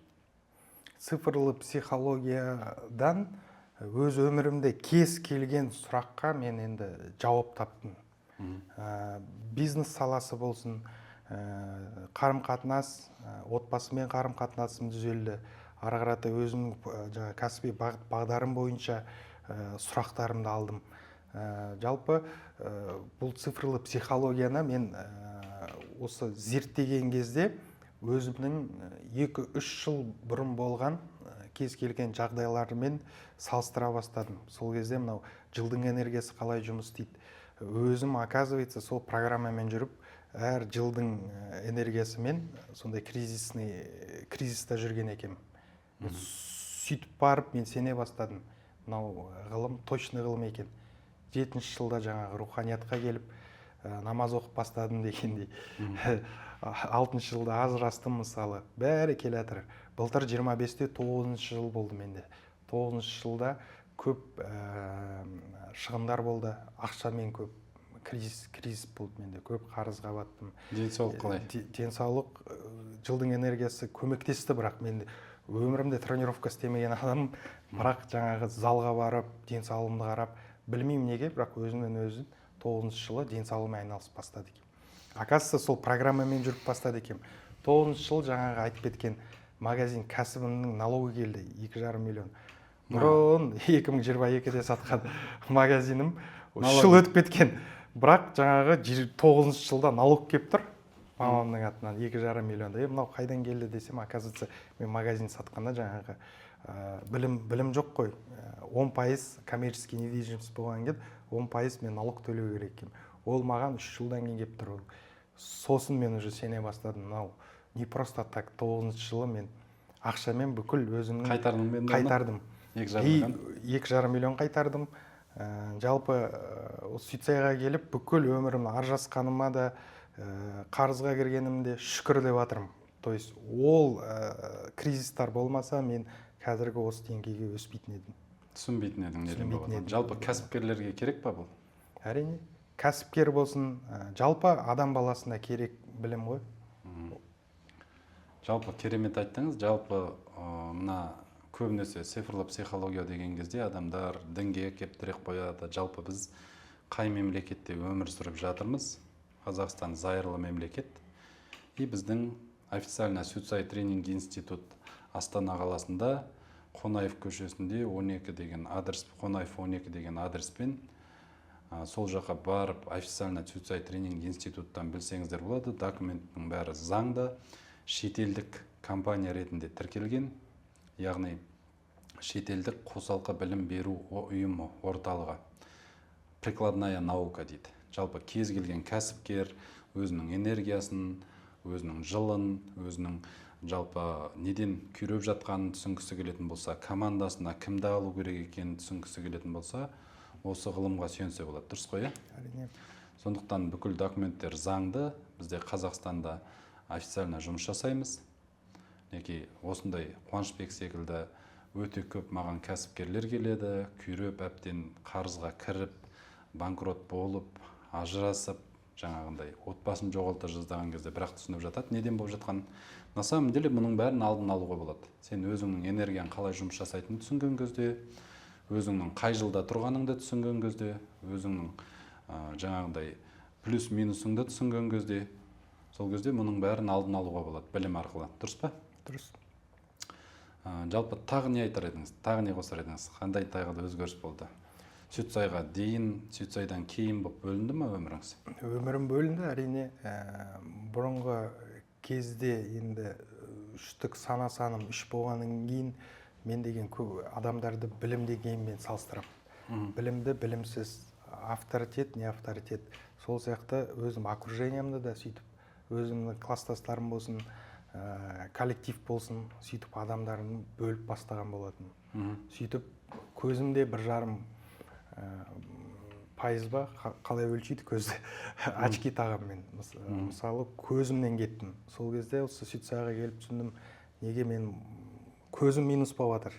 Цифрлы психологиядан өз өмірімде кез келген сұраққа мен енді жауап таптым. Бизнес саласы болсын, қарым-қатынас, отбасымен қарым-қатынасым түзелді. Ары қарата өзімнің кәсіби бағдарым бойынша сұрақтарымды алдым. Жалпы бұл цифрлы психологияны мен осы зерттеген кезде өзімнің 2-3 жыл бұрын болған кез келген жағдайлармен салыстыра бастадым. Сол кезде мынау жылдың энергиясы қалай жұмыс істейді. Өзім, оказывается, сол программамен жүріп, әр жылдың энергиясымен сондай кризиста жүрген екем. Сөйтіп барып мен сене бастадым. Мынау ғылым точный ғылым екен. 7-ші жылда жаңағы руханиятқа келіп, намаз оқып бастадым дегендей. 6-ші жылда ажырастым мысалы. Бәрі келе жатыр. Былтыр 25-те 9-ші жыл болды менде. 9-ші жылда көп шығындар болды. Ақшамен көп кризис болды менде. Көп қарызға баттым. Денсаулық қалай? Денсаулық, жылдың энергиясы көмектесті, бірақ мен өмірімде тренировка істемеген адам, бірақ жаңағы залға барып, денсаулығымды қарап, білмеймін неге, бірақ өзімнен өзім 9-ші жылы денсаулығымен айналысып бастады екем. Оказывается, сол программамен жүріп бастады екем. 9-ші жыл жаңағы айтып кеткен магазин кәсібімнің налогы келді, 2,5 миллион. Бұрын 2022-де сатқан магазинім 3 жыл өтіп кеткен. Бірақ жаңағы 9-ші жылда налог кеп тұр. Мамамның атынан 2,5 миллионда. Мынау қайдан келді десем, оказывается, мен магазин сатқанда жаңағы білім жоқ қой. 10% коммерческий недвижимость болған кет, 10% мен налог төлеу керек екем. Ол маған 3 жылдан кейін кеп тұр. Сосын мен уже сене бастадым. Мынау не просто так 9-ші жылы мен ақшамен бүкіл өзімнің қайтардым. 2,5 миллион қайтардым. Жалпы Суицайға келіп бүкіл өмірім аржасқаныма да, қарызға кіргенімде шүкір деп жатырмын. То есть ол кризистар болмаса мен қазіргі осы деңгейге өспейтін едім. Түсінбейтін едің неден болатын. Жалпы кәсіпкерлерге керек па бұл? Әрине. Кәсіпкер болсын, жалпы адам баласына керек білім ғой. Жалпы керемет айттыңыз. Жалпы мына көбінесе цифрлы психология деген кезде адамдар дінге кеп тірек қояды. Жалпы біз қай мемлекетте өмір сүріп жатырмыз? Қазақстан зайырлы мемлекет. И біздің официально Суицай тренинг институт Астана қаласында Қонаев көшесінде 12 деген адрес, Қонаев 12 деген адреспен сол жаққа барып официально Суицай тренинг институттан білсеңіздер болады. Документтің бәрі заңда, шетелдік компания ретінде тіркелген, яғни шетелдік қосалқы білім беру ұйымы орталығы. Прикладная наука дейді. Жалпы кез келген кәсіпкер өзінің энергиясын, өзінің жылын, өзінің жалпы неден күйреп жатқанын түсінгісі келетін болса, командасына кімді алу керек екенін түсінгісі келетін болса, осы ғылымға сүйенсе болады. Дұрыс қой, Әрине. Сондықтан бүкіл документтер заңды. Бізде Қазақстанда официально жұмыс жасаймыз. Неке осындай Қуанышбек секілді өте көп маған кәсіпкерлер келеді, күйреп әбден қарызға кіріп, банкрот болып, ажырасып, жаңағындай отбасын жоғалта жаздаған кезде бірақ түсініп жатады, неден болып жатқан. На самом деле мұның бәрін алдын алуға болады. Сен өзіңнің энергияң қалай жұмыс жасайтынын түсінген кезде, өзіңнің қай жылда тұрғаныңды түсінген кезде, өзіңнің жаңағындай плюс минусыңды түсінген кезде, сол кезде мұның бәрін алдын алуға болады білім арқылы, дұрыс па? Дұрыс. Жалпы тағы не айтар едіңіз, тағы не қосар едіңіз, қандай тағы да өзгеріс болды? Сүтсайға дейін, Сүтсайдан кейін болып бөлінді ма өміріңіз? Өмірім бөлінді, әрине. Бұрынғы кезде енді үштік саным үш болғаннан кейін мен деген көп адамдарды білім деңгейімен салыстырамын. Білімді, білімсіз, авторитет, не авторитет. Сол сияқты өзім окружениямды да сөйтіп, өзімнің класстастарым болсын, коллектив болсын, сөйтіп адамдарын бөліп бастаған болатын. Сөйтіп көзімде 1,5% ба, қалай өлшейді көзді, очки тағаммен. Мысалы, көзімнен кеттім. Сол кезде осы Сүтсайға келіп түсіндім, неге мен көзім минус болып жатыр.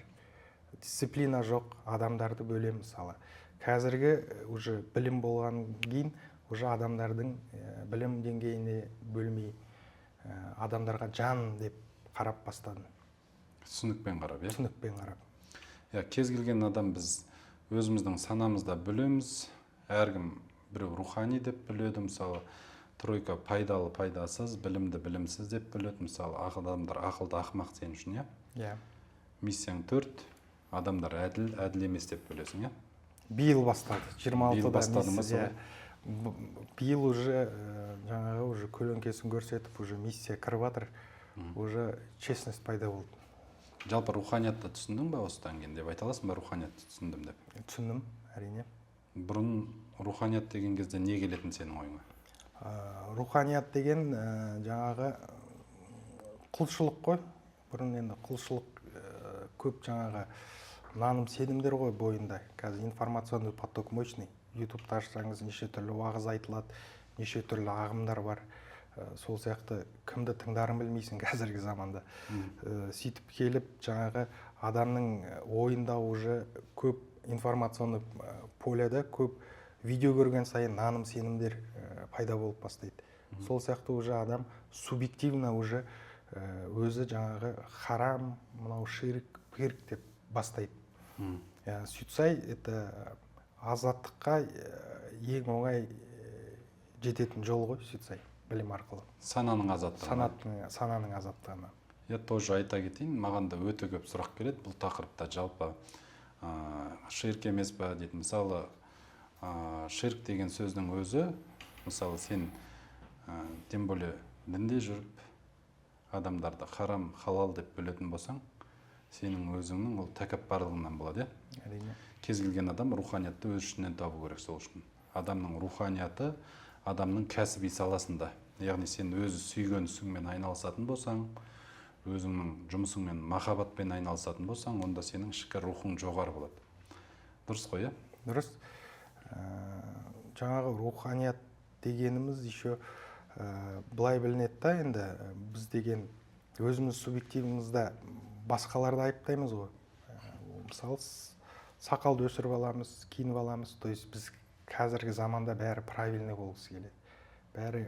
Дисциплина жоқ, адамдарды бөлем мысалы. Қазіргі уже білім болған кейін, уже адамдардың білім деңгейіне бөлмей, адамдарға жан деп қарап бастадым. Түсінікпен қарап, е? Түсінікпен қарап. Кез келген адам біз өзіміздің санамызда білеміз, әркім біреу рухани деп біледі, мысалы, тройка пайдалы, пайдасыз, білімді, білімсіз деп біледі, мысалы, адамдар ақылды, ақымақ сен үшін, иә? Миссияң 4, адамдар әділ, әділ емес деп білесің, иә? Биыл бастады, 26-да миссия. Биыл уже жаңағы уже көлеңкесін көрсетіп, уже миссия кіріп жатыр, уже честность пайда болды. Жалпы руханиятты түсіндің ба осыдан кейін деп айта аласың ба, руханиятты түсіндім деп? Түсіндім, әрине. Бұрын руханият деген кезде не келетін сенің ойыңа? Руханият деген жаңағы құлшылық қой. Бұрын енді құлшылық көп жаңағы наным сенімдер ғой бойында. Қазір информационный поток мощный. YouTube-та ашсаңыз неше түрлі уағыз айтылады, неше түрлі ағымдар бар. Сол сияқты кімді тыңдарын білмейсің қазіргі заманда. Сөйтіп келіп жаңағы адамның ойында уже көп информационный поляда көп видео көрген сайын наным сенімдер пайда болып бастайды. Сол сияқты уже адам субъективно уже өзі жаңағы харам, мынау ширк, пирк деп бастайды. Сүтсай это азаттыққа ең оңай жететін жол ғой, Сүтсай, білім арқылы. Сананың азаттығына. Сананың азаттығына. Тоже айта кетейін, маған да өте көп сұрақ келеді бұл тақырыпта. Жалпы ширк емес па дейді. Мысалы, ширк деген сөздің өзі, мысалы сен тем более дінде жүріп адамдарды харам, халал деп білетін болсаң, сенің өзіңнің ол тәкаппарлығынан болады, Әрине. Кез келген адам руханиятты өз ішінен табу керек сол үшін. Адамның руханияты адамның кәсіби саласында. Яғни сен өзі сүйген ісіңмен айналысатын болсаң, өзіңнің жұмысыңмен, махаббатпен айналысатын болсаң, онда сенің ішкі рухың жоғары болады. Дұрыс қой, иә? Дұрыс. Жаңағы руханият дегеніміз еще былай білінеді да, енді біз деген өзіміз субъективімізді басқаларды айыптаймыз ғой. Мысалы, сақалды өсіріп аламыз, киініп аламыз. То есть біз қазіргі заманда бәрі правильный болғысы келеді. Бәрі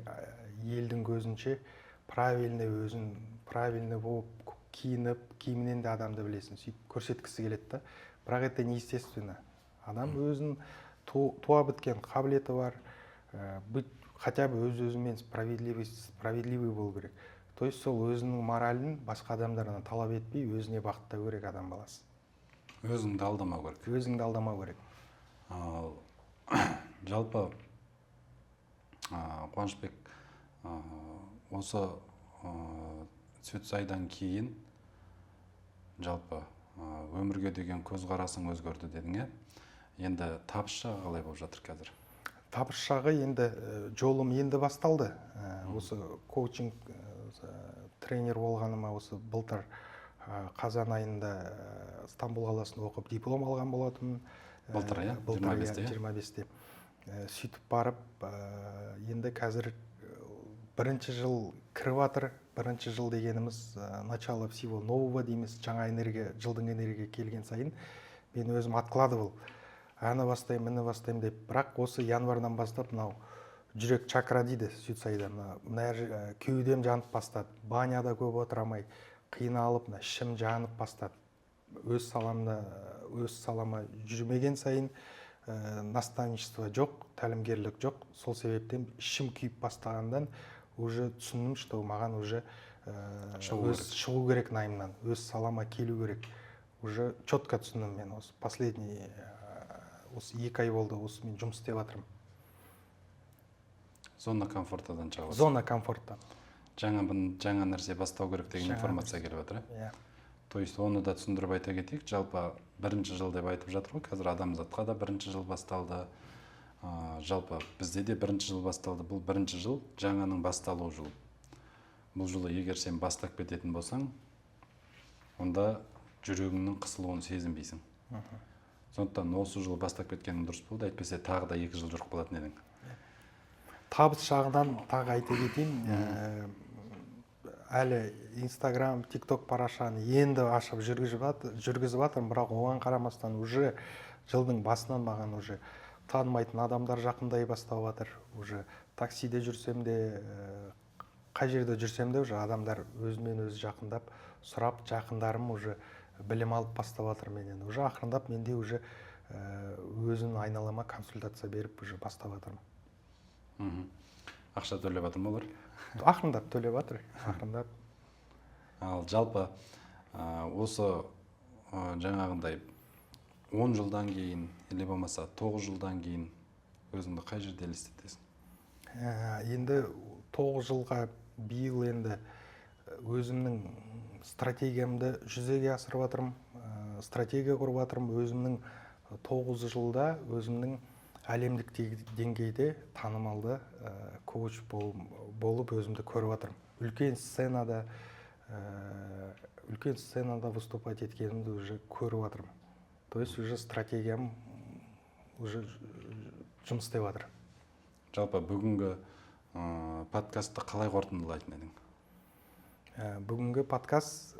елдің көзінше правильный өзін, правильный болып киініп, киімінен де адамды білесін, сөйтіп көрсеткісі келеді да. Бірақ это неестественно. Адам өзін туа біткен қабілеті бар, хотя бы өз-өзімен справедливый болу керек. То есть сол өзінің моралін басқа адамдардан талап етпей, өзіне бақыттау керек адам баласы. Өзіңді алдамау керек. Өзіңді алдамау керек. Жалпы Қуанышбек, осы Сүтсайдан кейін жалпы өмірге деген көзқарасың өзгерді дедің, е? Енді табыс жағы қалай болып жатыр қазір? Табыс жағы енді жолым енді басталды. Осы коучинг тренер болғаныма осы былтыр қазан айында Стамбул қаласында оқып диплом алған болатын. Былтыр, иә? 25-те. Сөйтіп барып, енді қазір бірінші жыл кіріп жатыр. Бірінші жыл дегеніміз начало всего нового дейміз. Жаңа энергия, жылдың энергия келген сайын мен өзім откладывал. Аны бастаймын, міне бастаймын деп. Бірақ осы январдан бастап мынау жүрек чакра дейді Сүтсайда. Мына кеудем жанып бастады. Баняда көп отырамай, қиналып, ішім жанып бастады. Өз салама жүрмеген сайын наставничество жоқ, тәлімгерлік жоқ. Сол себептен ішім күйіп бастағандан уже түсіндім, что маған уже Шығу шығу керек найымнан, өз салама келу керек. Уже четко түсіндім мен осы последний осы 2 ай болды осы мен жұмыс істеп жатырмын. Зона комфортадан шығасыз. Зона комфорттан. Жаңа нәрсе бастау керек деген информация келіп жатыр. Иә. То есть оны да түсіндіріп айта кетейік. Жалпы бірінші жыл деп айтып жатыр ғой. Қазір адамзатқа да бірінші жыл басталды. Жалпы бізде де бірінші жыл басталды. Бұл бірінші жыл жаңаның басталу жылы. Бұл жылы егер сен бастап кететін болсаң, онда жүрегіңнің қысылуын сезінбейсің. Сондықтан осы жылы бастап кеткенің дұрыс болды. Әйтпесе тағы да 2 жыл жүріп қалатын едің. Табыс жағынан тағы айта кетейін. Әлі Instagram, TikTok парақшаны енді ашып жүргізіп жатырмын, бірақ оған қарамастан уже жылдың басынан маған уже танымайтын адамдар жақындай бастап жатыр. Уже таксиде жүрсем де, қай жерде жүрсем де уже адамдар өзімен өзі жақындап, сұрап, жақындарым уже білім алып бастап жатыр менен. Уже ақырындап менде уже өзінің айналама консультация беріп уже бастап жатырмын. Ақша төлеп жатыр ма олар? Ақырындап төлеп жатыр, ақырындап. Ал жалпы осы жаңағындай 10 жылдан кейін, или болмаса 9 жылдан кейін өзіңді қай жерде елестетесің? Енді 9 жылға биыл енді өзімнің стратегиямды жүзеге асырып жатырмын, стратегия құрып жатырмын. Өзімнің 9 жылда өзімнің әлемдік деңгейде танымалды коуч болып өзімді көріп жатырмын. Үлкен сценада выступать еткенімді уже көріп жатырмын. То есть уже стратегиям уже жұмыс істеп жатыр. Жалпы бүгінгі подкастты қалай қорытындылайтын едің? Бүгінгі подкаст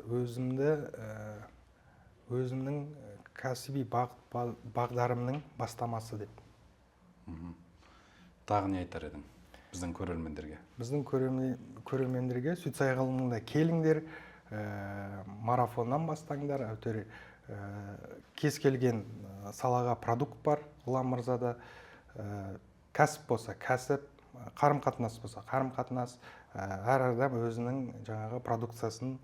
өзімнің кәсіби бағдарымның бастамасы деп. Тағы не айтар едің біздің көрермендерге? Біздің көрермендерге Суицай ғылымында келіңдер, марафоннан бастаңдар, әйтеуір кез келген салаға продукт бар Ғұлам мырзада. Кәсіп болса кәсіп, қарым-қатынас болса қарым-қатынас, әр адам өзінің жаңағы продукциясын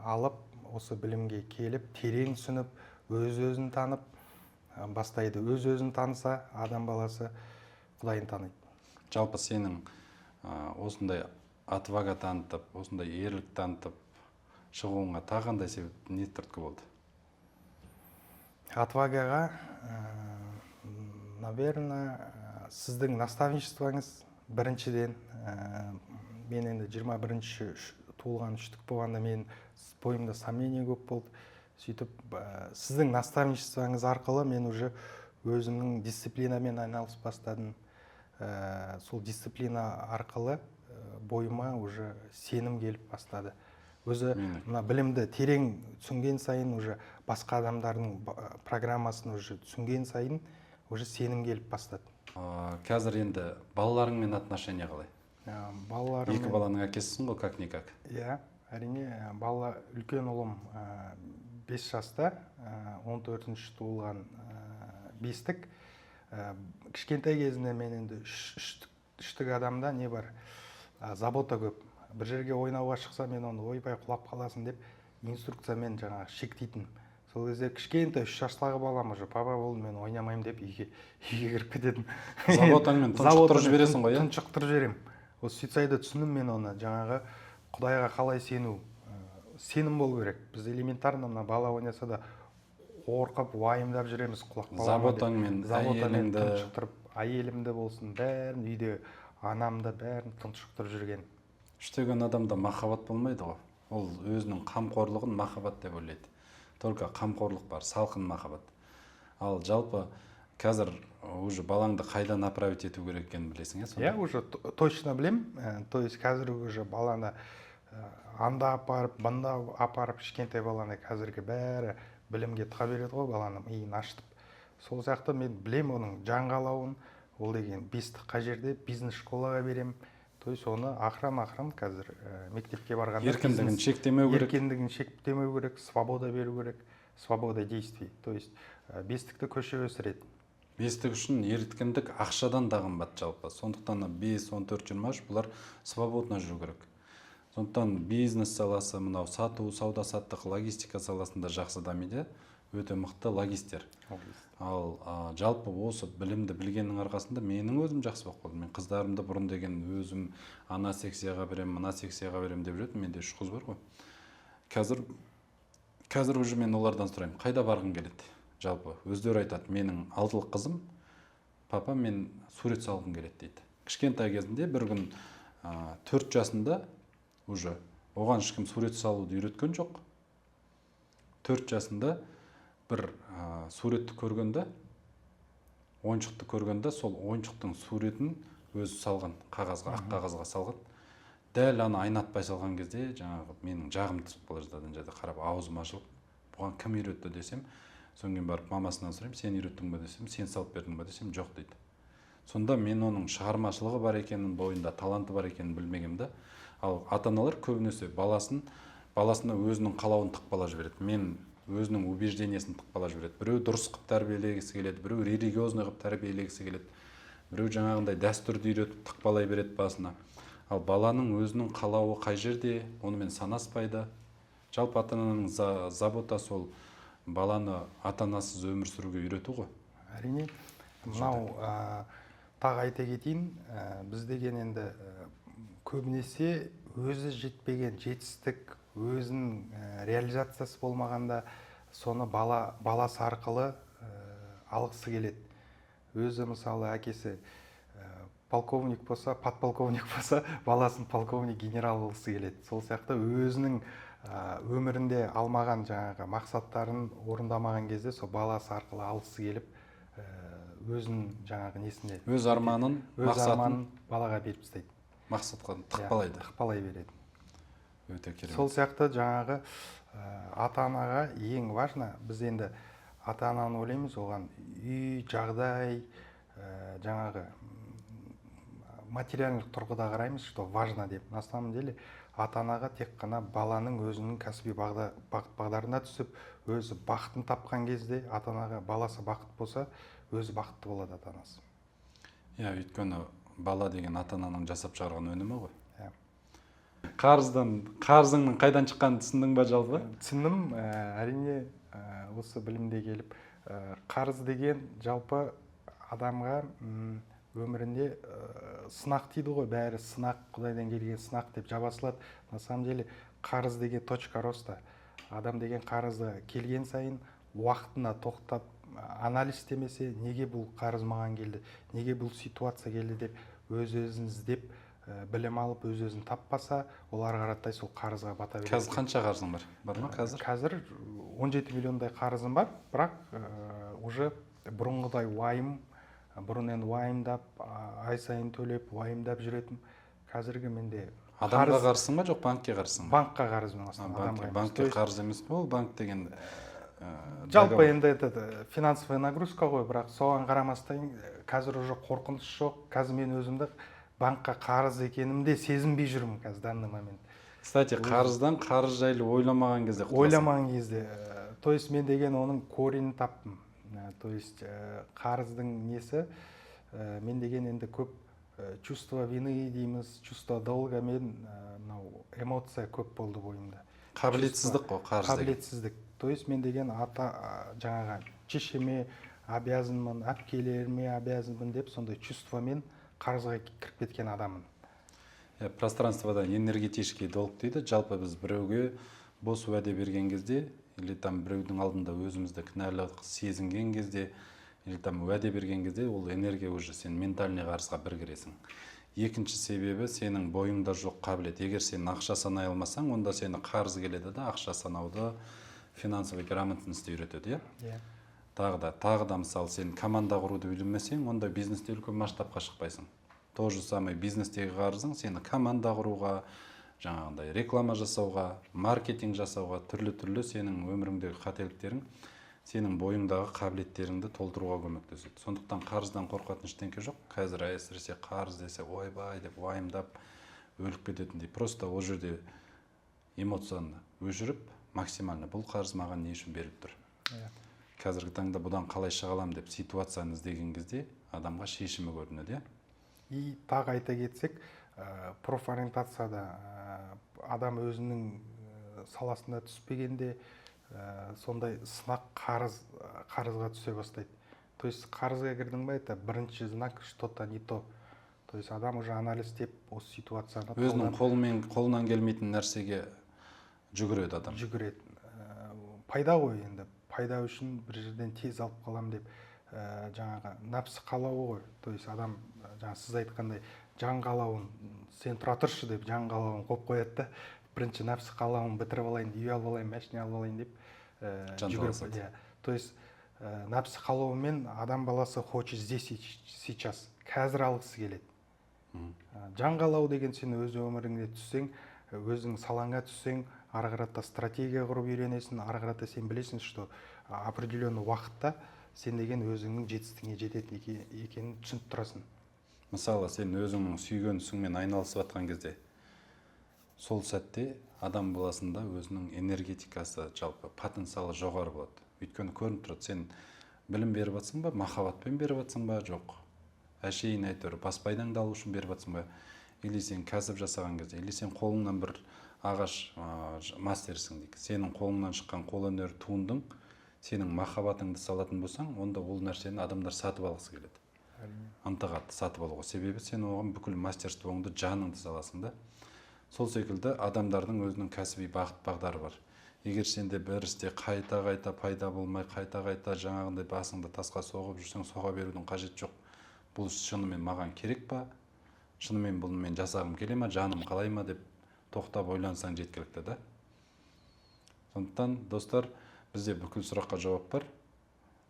алып, осы білімге келіп, терең түсініп, өз-өзін танып бастайды. Өз-өзін таныса, адам баласы Құдайын таниды. Жалпы сенің осындай отвага танытып, осындай ерлік танытып шығуыңа тағандай себеп не түрткі болды? Отвагаға, наверное, сіздің наставничествоңыз біріншіден. Мен енді 21-ші туылған үштік болғанда мен бойымда сомнение көп болды. Сөйтіп, сіздің наставничествоңыз арқылы мен уже өзімнің дисциплинамен айналысып бастадым. Сол дисциплина арқылы бойыма уже сенім келіп бастады. Өзі мына білімді терең түсінген сайын, уже басқа адамдардың программасын уже түсінген сайын, уже сенім келіп бастады. Қазір енді балаларыңмен отношения қалай? Балаларым... 2 баланың әкесісің ғой, как-никак? Иә, әрине, үлкен ұлым 5 жаста, 14-ші туылған бестік. Кішкентай кезінде мен енді үштік адамда не бар? Забота көп. Бір жерге ойнауға шықса, мен оны ойбай құлап қаласын деп инструкциямен жаңағы шектейтін. Сол кезде кішкентай 3 жастағы балам уже папа болды, мен ойнамаймын деп үйге кіріп кететін. Заботаңмен тұншықтырып жібересің ғой, иә? Тұншықтырып жіберем. Осы Суицайда түсіндім мен оны, жаңағы Құдайға қалай сену, сенім болу керек. Біз элементарно мына бала ойнаса да қорқып, уайымдап жүреміз, құлап қаламын деп. Заботаңмен тұншықтырып, әйелімді болсын, бәрін үйде, анамды бәрін тұншықтырып жүрген. Үштеген адамда махаббат болмайды ғой. Ол өзінің қамқорлығын махаббат деп ойлайды. Только қамқорлық бар, салқын махаббат. Ал жалпы қазір уже балаңды қайда направить ету керек екенін білесің, иә? Уже точно білем. То есть қазір уже баланы анда апарып, банда апарып, кішкентай баланы қазіргі бәрі білімге тыға береді ғой, баланы миын ашытып. Сол сияқты мен білем оның жан қалауын. Ол деген бестік қай жерде бизнес школаға берем. То есть оны ақырын қазір мектепке барғанда еркіндігін шектемеу керек. Еркіндігін шектемеу керек, свобода беру керек, свобода действий. То есть бестікті көше өсіреді. бестік үшін еркіндік ақшадан да қымбат жалпы. Сондықтан 5, 14, 23 бұлар свободно жүру керек. Сондықтан бизнес саласы, мынау сату, сауда саттық, логистика саласында жақсы дамиды, өте мықты логистер. Ал жалпы осы білімді білгеннің арқасында менің өзім жақсы болып қалды. Мен қыздарымды бұрын деген өзім ана секцияға берем, мына секцияға берем деп жүрдім. Менде 3 қыз бар ғой. Қазір уже мен олардан сұраймын, қайда барғың келеді? Жалпы өздері айтады, менің алтылық қызым, папа, мен сурет салғым келеді дейді. Кішкентай кезінде бір күн 4 жасында уже оған ешкім сурет салуды үйреткен жоқ. 4 жасында бір суретті көргенде, ойыншықты көргенде, сол ойыншықтың суретін өзі салған, қағазға, ақ қағазға салған. Дәл аны айнатпай салған кезде, жаңағы менің жағым түсіп қала жаздады, қарап аузым ашылып, бұған кім үйретті десем, содан кейін барып мамасынан сұраймын, сен үйреттің бе десем, сен салып бердің бе десем, жоқ дейді. Сонда мен оның шығармашылығы бар екенін, бойында таланты бар екенін білмегенмін. Ал ата-аналар көбінесе баласына өзінің қалауын тықпалап жібереді. Мен өзінің убеждениесін тықпалап жібереді. Біреу дұрыс қылып тәрбиелегісі келеді, біреу религиозный қылып тәрбиелегісі келеді, біреу жаңағындай дәстүрді үйретіп тықпалай береді басына. Ал баланың өзінің қалауы қай жерде, онымен санаспайды. Жалпы ата-ананың заботасы ол баланы ата-анасыз өмір сүруге үйрету ғой. Әрине, мынау тағы айта кетейін, біз деген енді көбінесе өзі жетпеген жетістік, өзінің реализациясы болмағанда соны баласы арқылы алғысы келеді. Өзі мысалы әкесі полковник болса, подполковник болса, баласын полковник, генерал болғысы келеді. Сол сияқты өзінің өмірінде алмаған жаңағы мақсаттарын орындамаған кезде сол баласы арқылы алғысы келіп, өзінің жаңағы несінде өз арманын, мақсатын балаға беріп тастайды. Мақсатқа тықпалайды. Тықпалай береді. Өте керемет. Сол сияқты жаңағы ата-анаға ең важно, біз енді ата-ананы ойлаймыз, оған үй, жағдай, жаңағы материалдық тұрғыда қараймыз, что важно деп. На самом деле ата-анаға тек қана баланың өзінің кәсіби бағдарына түсіп, өзі бақытын тапқан кезде, ата-анаға баласы бақыт болса, өзі бақытты болады ата-анасы. Өйткені бала деген ата-ананың жасап шығарған өнімі ғой. Қарызыңның қайдан шыққанын түсіндің ба жалпы? Түсіндім, әрине осы білімде келіп. Қарыз деген жалпы адамға өмірінде сынақ дейді ғой, бәрі сынақ, Құдайдан келген сынақ деп жаба салады. На самом деле қарыз деген точка роста. Адам деген қарызға келген сайын уақытына тоқтап анализ істемесе, неге бұл қарыз маған келді, неге бұл ситуация келді деп өз-өзін іздеп, білім алып, өз-өзін таппаса, олар қаратай сол қарызға бата береді. Қазір қанша қарызың бар? Бар ма қазір? Қазір 17 миллиондай қарызым бар, бірақ уже бұрынғыдай бұрын енді уайымдап, ай сайын төлеп, уайымдап жүретін. Қазіргі менде адамға қарызың ба, жоқ банкке қарызың ба? Банкқа қарызым аслында. Банкке қарыз емес пе ол? Банк деген жалпы енді финансовая нагрузка ғой, бірақ соған қарамастан қазір уже қорқыныш жоқ. Қазір мен өзімді банкқа қарыз екенімде сезінбей жүрмін қазір данный момент. Кстати, қарыздан қарыз жайлы ойламаған кезде ойламаған кезде, то есть мен деген оның коренін таптым. То есть қарыздың несі, мен деген енді көп чувство вины дейміз, чувство долга, мен эмоция көп болды бойымда. Қабілетсіздік қой қарыз деген. Қабілетсіздік. То есть мен деген жаңағы шешеме обязанмын, әпкелеріме обязанмын деп сондай чувствомен қарызға кіріп кеткен адаммын. Пространствода энергетический долг дейді. Жалпы біз біреуге бос уәде берген кезде, или там біреудің алдында өзімізді кінәлі сезінген кезде, или там уәде берген кезде, ол энергия уже сен ментальный қарызға бір кіресің. Екінші себебі сенің бойыңда жоқ қабілет. Егер сен ақша санай алмасаң, онда сені қарыз келеді да, ақша санауды, финансовый грамотностьті үйретеді, Тағы да мысалы сен команда құруды үйренмесең, онда бизнесте үлкен масштабқа шықпайсың. То же самое бизнестегі қарызың сені команда құруға, жаңағындай реклама жасауға, маркетинг жасауға, түрлі сенің өміріңдегі қателіктерің сенің бойыңдағы қабілеттеріңді толтыруға көмектеседі. Сондықтан қарыздан қорқатын ештеңе жоқ. Қазір әсіресе қарыз десе ойбай деп уайымдап өліп кететіндей. Просто ол жерде эмоцияны өшіріп, максимально бұл қарыз маған не үшін беріліп тұр. қазіргі таңда бұдан қалай шыға аламын деп ситуацияны іздеген кезде адамға шешімі көрінеді, иә. И тағы айта кетсек, профориентацияда адам өзінің саласында түспегенде сондай сынақ қарызға түсе бастайды. То есть қарызға кірдің ба, это бірінші знак, что-то не то. То есть адам уже анализдеп осы ситуацияны Өзінің қолынан келмейтін нәрсеге жүгіреді адам. Жүгіреді. Пайда ғой енді. Пайда үшін бір жерден тез алып қалам деп жаңағы нәпсі қалауы ғой. То есть адам жаңа сіз айтқандай жан қалауын, сен тұра тұршы деп жан қалауын қойып қояды да, бірінші нәпсі қалауын бітіріп алайын, үй алып алайын, машина алып алайын деп жүгіріп. То есть нәпсі қалауымен адам баласы хочет здесь и сейчас, қазір алғысы келеді. Жан қалау деген сен өз өміріңде түссең, өзің салаңа түссең, ары қарата стратегия құрып үйренесің, ары қарата сен білесің, что определенный уақытта сен деген өзіңнің жетістігіңе жетеді екенін түсініп тұрасың. Мысалы, сен өзіңнің сүйген ісіңмен айналысып жатқан кезде, сол сәтте адам баласында өзінің энергетикасы, жалпы потенциалы жоғары болады. Өйткені көрініп тұрады, сен білім беріп жатсың ба, махаббатпен беріп жатсың ба, жоқ. Әшейін әйтеуір бас пайдаңды алу үшін беріп жатсың ба, или сен кәсіп жасаған кезде, или сен қолыңнан бір ағаш мастерсің дейік. Сенің қолыңнан шыққан қолөнер туындың, сенің махаббатыңды салатын болсаң, онда ол нәрсені адамдар сатып алғысы келеді. Ынтыға сатып алуға. Себебі сен оған бүкіл мастерствоңды, жаныңды саласың да. Сол секілді адамдардың өзінің кәсіби бағыт бағдары бар. Егер сенде бір істе қайта пайда болмай, қайта жаңағындай басыңды тасқа соғып жүрсең, соға берудің қажеті жоқ. Бұл шынымен маған керек па? Шынымен бұны мен жасағым келе ма, жаным қалай ма деп тоқтап ойлансаң жеткілікті да. Сондықтан, достар, бізде бүкіл сұраққа жауап бар.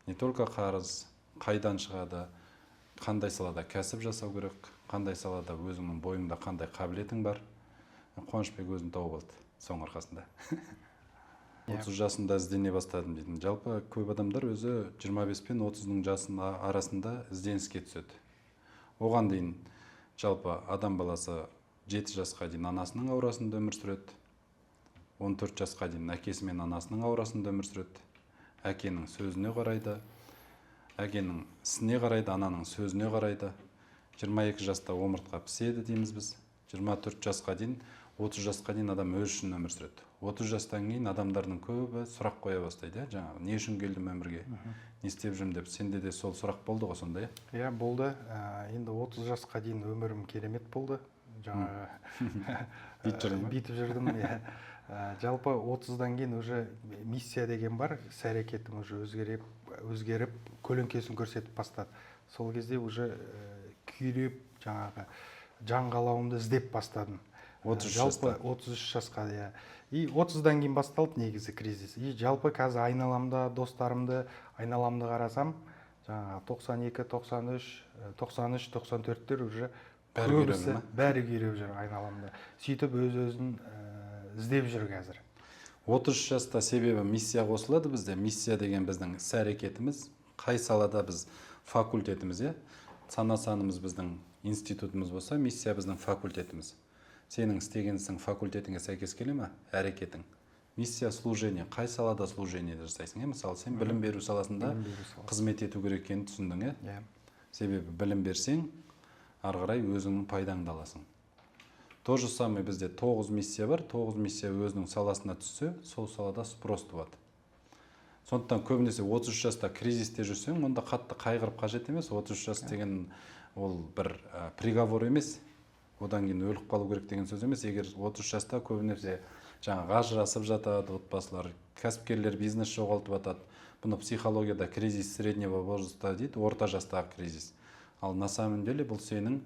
Не только қарыз, қайдан шығады, қандай салада кәсіп жасау керек, қандай салада өзіңнің бойыңда қандай қабілетің бар. Қуанышбек өзін тауып алды соның арқасында. 30 жасында іздене бастадым дейтін. Жалпы көп адамдар өзі 25 пен 30-ның жасының арасында ізденіске түседі. Оған дейін жалпы адам баласы 7 жасқа дейін анасының аурасында өмір сүреді. 14 жасқа дейін әкесі мен анасының аурасында өмір сүреді. Әкенің сөзіне қарайды, әкенің ісіне қарайды, ананың сөзіне қарайды. 22 жаста омыртқа піседі дейміз біз. 24 жасқа дейін, 30 жасқа дейін адам өз үшін өмір сүреді. 30 жастан кейін адамдардың көбі сұрақ қоя бастайды, жаңағы не үшін келдім өмірге, не істеп жүрмін деп. Сенде де сол сұрақ болды ғой сонда, иә? Иә, болды. Енді 30 жасқа дейін өмірім керемет болды. Жаңағы бүйтіп жүрдім. Жалпы 30-дан кейін уже миссия деген бар, іс-әрекетім уже өзгеріп, көлеңкесін көрсетіп бастады. Сол кезде уже күйреп, жаңағы жан қалауымды іздеп бастадым. 33 жасқа, иә. И 30-дан кейін басталды негізі кризис. И жалпы қазір айналамда достарымды, айналамды қарасам, жаңағы 92, 93, 94-тер уже көбісі бәрі күйреп жүр айналамда. Сөйтіп өз-өзін іздеп жүр қазір. 30 жаста себебі миссия қосылады бізде. Миссия деген біздің іс-әрекетіміз, қай салада біз факультетіміз, иә? Санасанымыз біздің институтымыз болса, миссия біздің факультетіміз. Сенің істегенсің факультетіңе сәйкес келе ме? Әрекетің. Миссия служение. Қай салада служение жасайсың? Мысалы, сен білім беру саласында қызмет ету керек екенін түсіндің, иә? Себебі білім берсең, ары қарай өзіңнің пайдаңды аласың. То же самое бізде 9 миссия бар. 9 миссия өзінің саласына түссе, сол салада спрос туады. Сондықтан көбінесе 30 жаста кризисте жүрсең, онда қатты қайғырып қажет емес. 30 жас деген ол бір приговор емес. Одан кейін өліп қалу керек деген сөз емес. Егер 30 жаста көбінесе жаңағы ажырасып жатады отбасылар, кәсіпкерлер бизнес жоғалтып жатады. Бұны психологияда кризис среднего возраста дейді, орта жастағы кризис. Ал на самом деле бұл сенің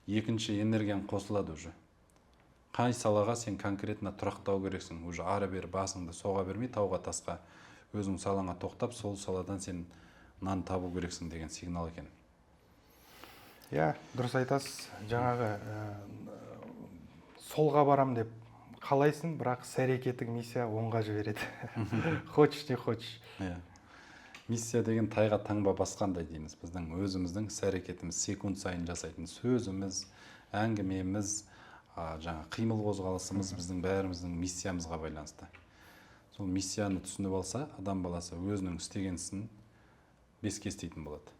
екінші энергияң қосылады уже. Қай салаға сен конкретно тұрақтау керексің. Уже ары-бері басыңды соға бермей, тауға тасқа өзің салаңа тоқтап, сол саладан сен нан табу керексің деген сигнал екен. Иә, дұрыс айтасыз. Жаңағы солға барам деп қалайсың, бірақ іс-әрекетің миссия оңға жібереді. Хочешь, не хочешь. Миссия деген тайға таңба басқандай дейміз. Біздің өзіміздің іс-әрекетіміз, секунд сайын жасайтын сөзіміз, әңгімеміз, жаңа қимыл қозғалысымыз біздің бәріміздің миссиямызға байланысты. сол миссияны түсініп алса, адам баласы өзінің істеген ісін беске істейтін болады.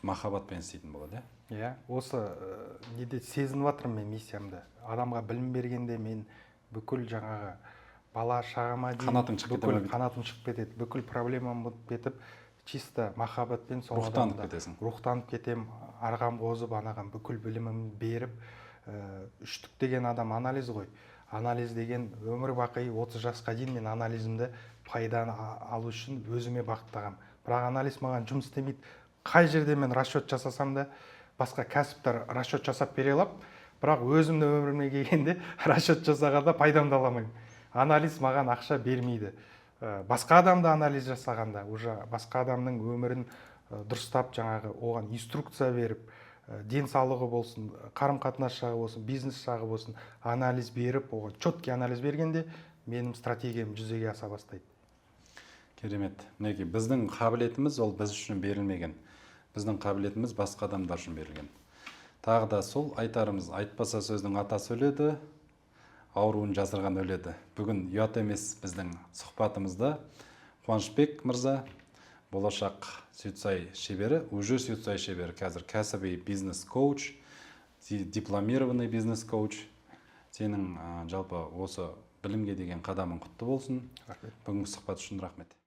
Махаббатпен істейтін болады. Иә, осы неде сезініп жатырмын мен миссиямды. Адамға білім бергенде мен бүкіл жаңағы бала шағама дейін Қанатың шығып бүкіл кетеді. қанатым шығып кетеді. Бүкіл проблемам болып кетіп, чисто махаббатпен сол Рухтанып адамда кетесің. рухтанып кетем, арғам қозып, анаған бүкіл білімімді беріп, үштік деген адам анализ ғой. Анализ деген өмір бақи 30 жасқа дейін мен анализімді пайданы алу үшін өзіме бағыттағам. Бірақ анализ маған жұмыс істемейді. Қай жерде мен расчет жасасам да, басқа кәсіптер расчет жасап бере алам, бірақ өзімді өміріме келгенде расчет жасағанда пайдамды аламаймын. Анализ маған ақша бермейді. Басқа адамды анализ жасағанда, уже басқа адамның өмірін дұрыстап, жаңағы оған инструкция беріп, денсаулығы болсын, қарым-қатынас жағы болсын, бизнес жағы болсын, анализ беріп, оған четкий анализ бергенде менің стратегиям жүзеге аса бастайды. Керемет. Мінекей, біздің қабілетіміз ол біз үшін берілмеген. Біздің қабілетіміз басқа адамдар үшін берілген. Тағы да сол айтарымыз, айтпаса сөздің атасы өледі, ауруын жаздырған өледі. Бүгін ұят емес біздің сұхбатымызда Қуанышбек мырза, болашақ Сюцай шебері, уже Сюцай шебері, қазір кәсіби бизнес коуч, дипломированный бизнес коуч. Сенің жалпы осы білімге деген қадамың құтты болсын. Рахмет. Бүгінгі сұхбат үшін рахмет.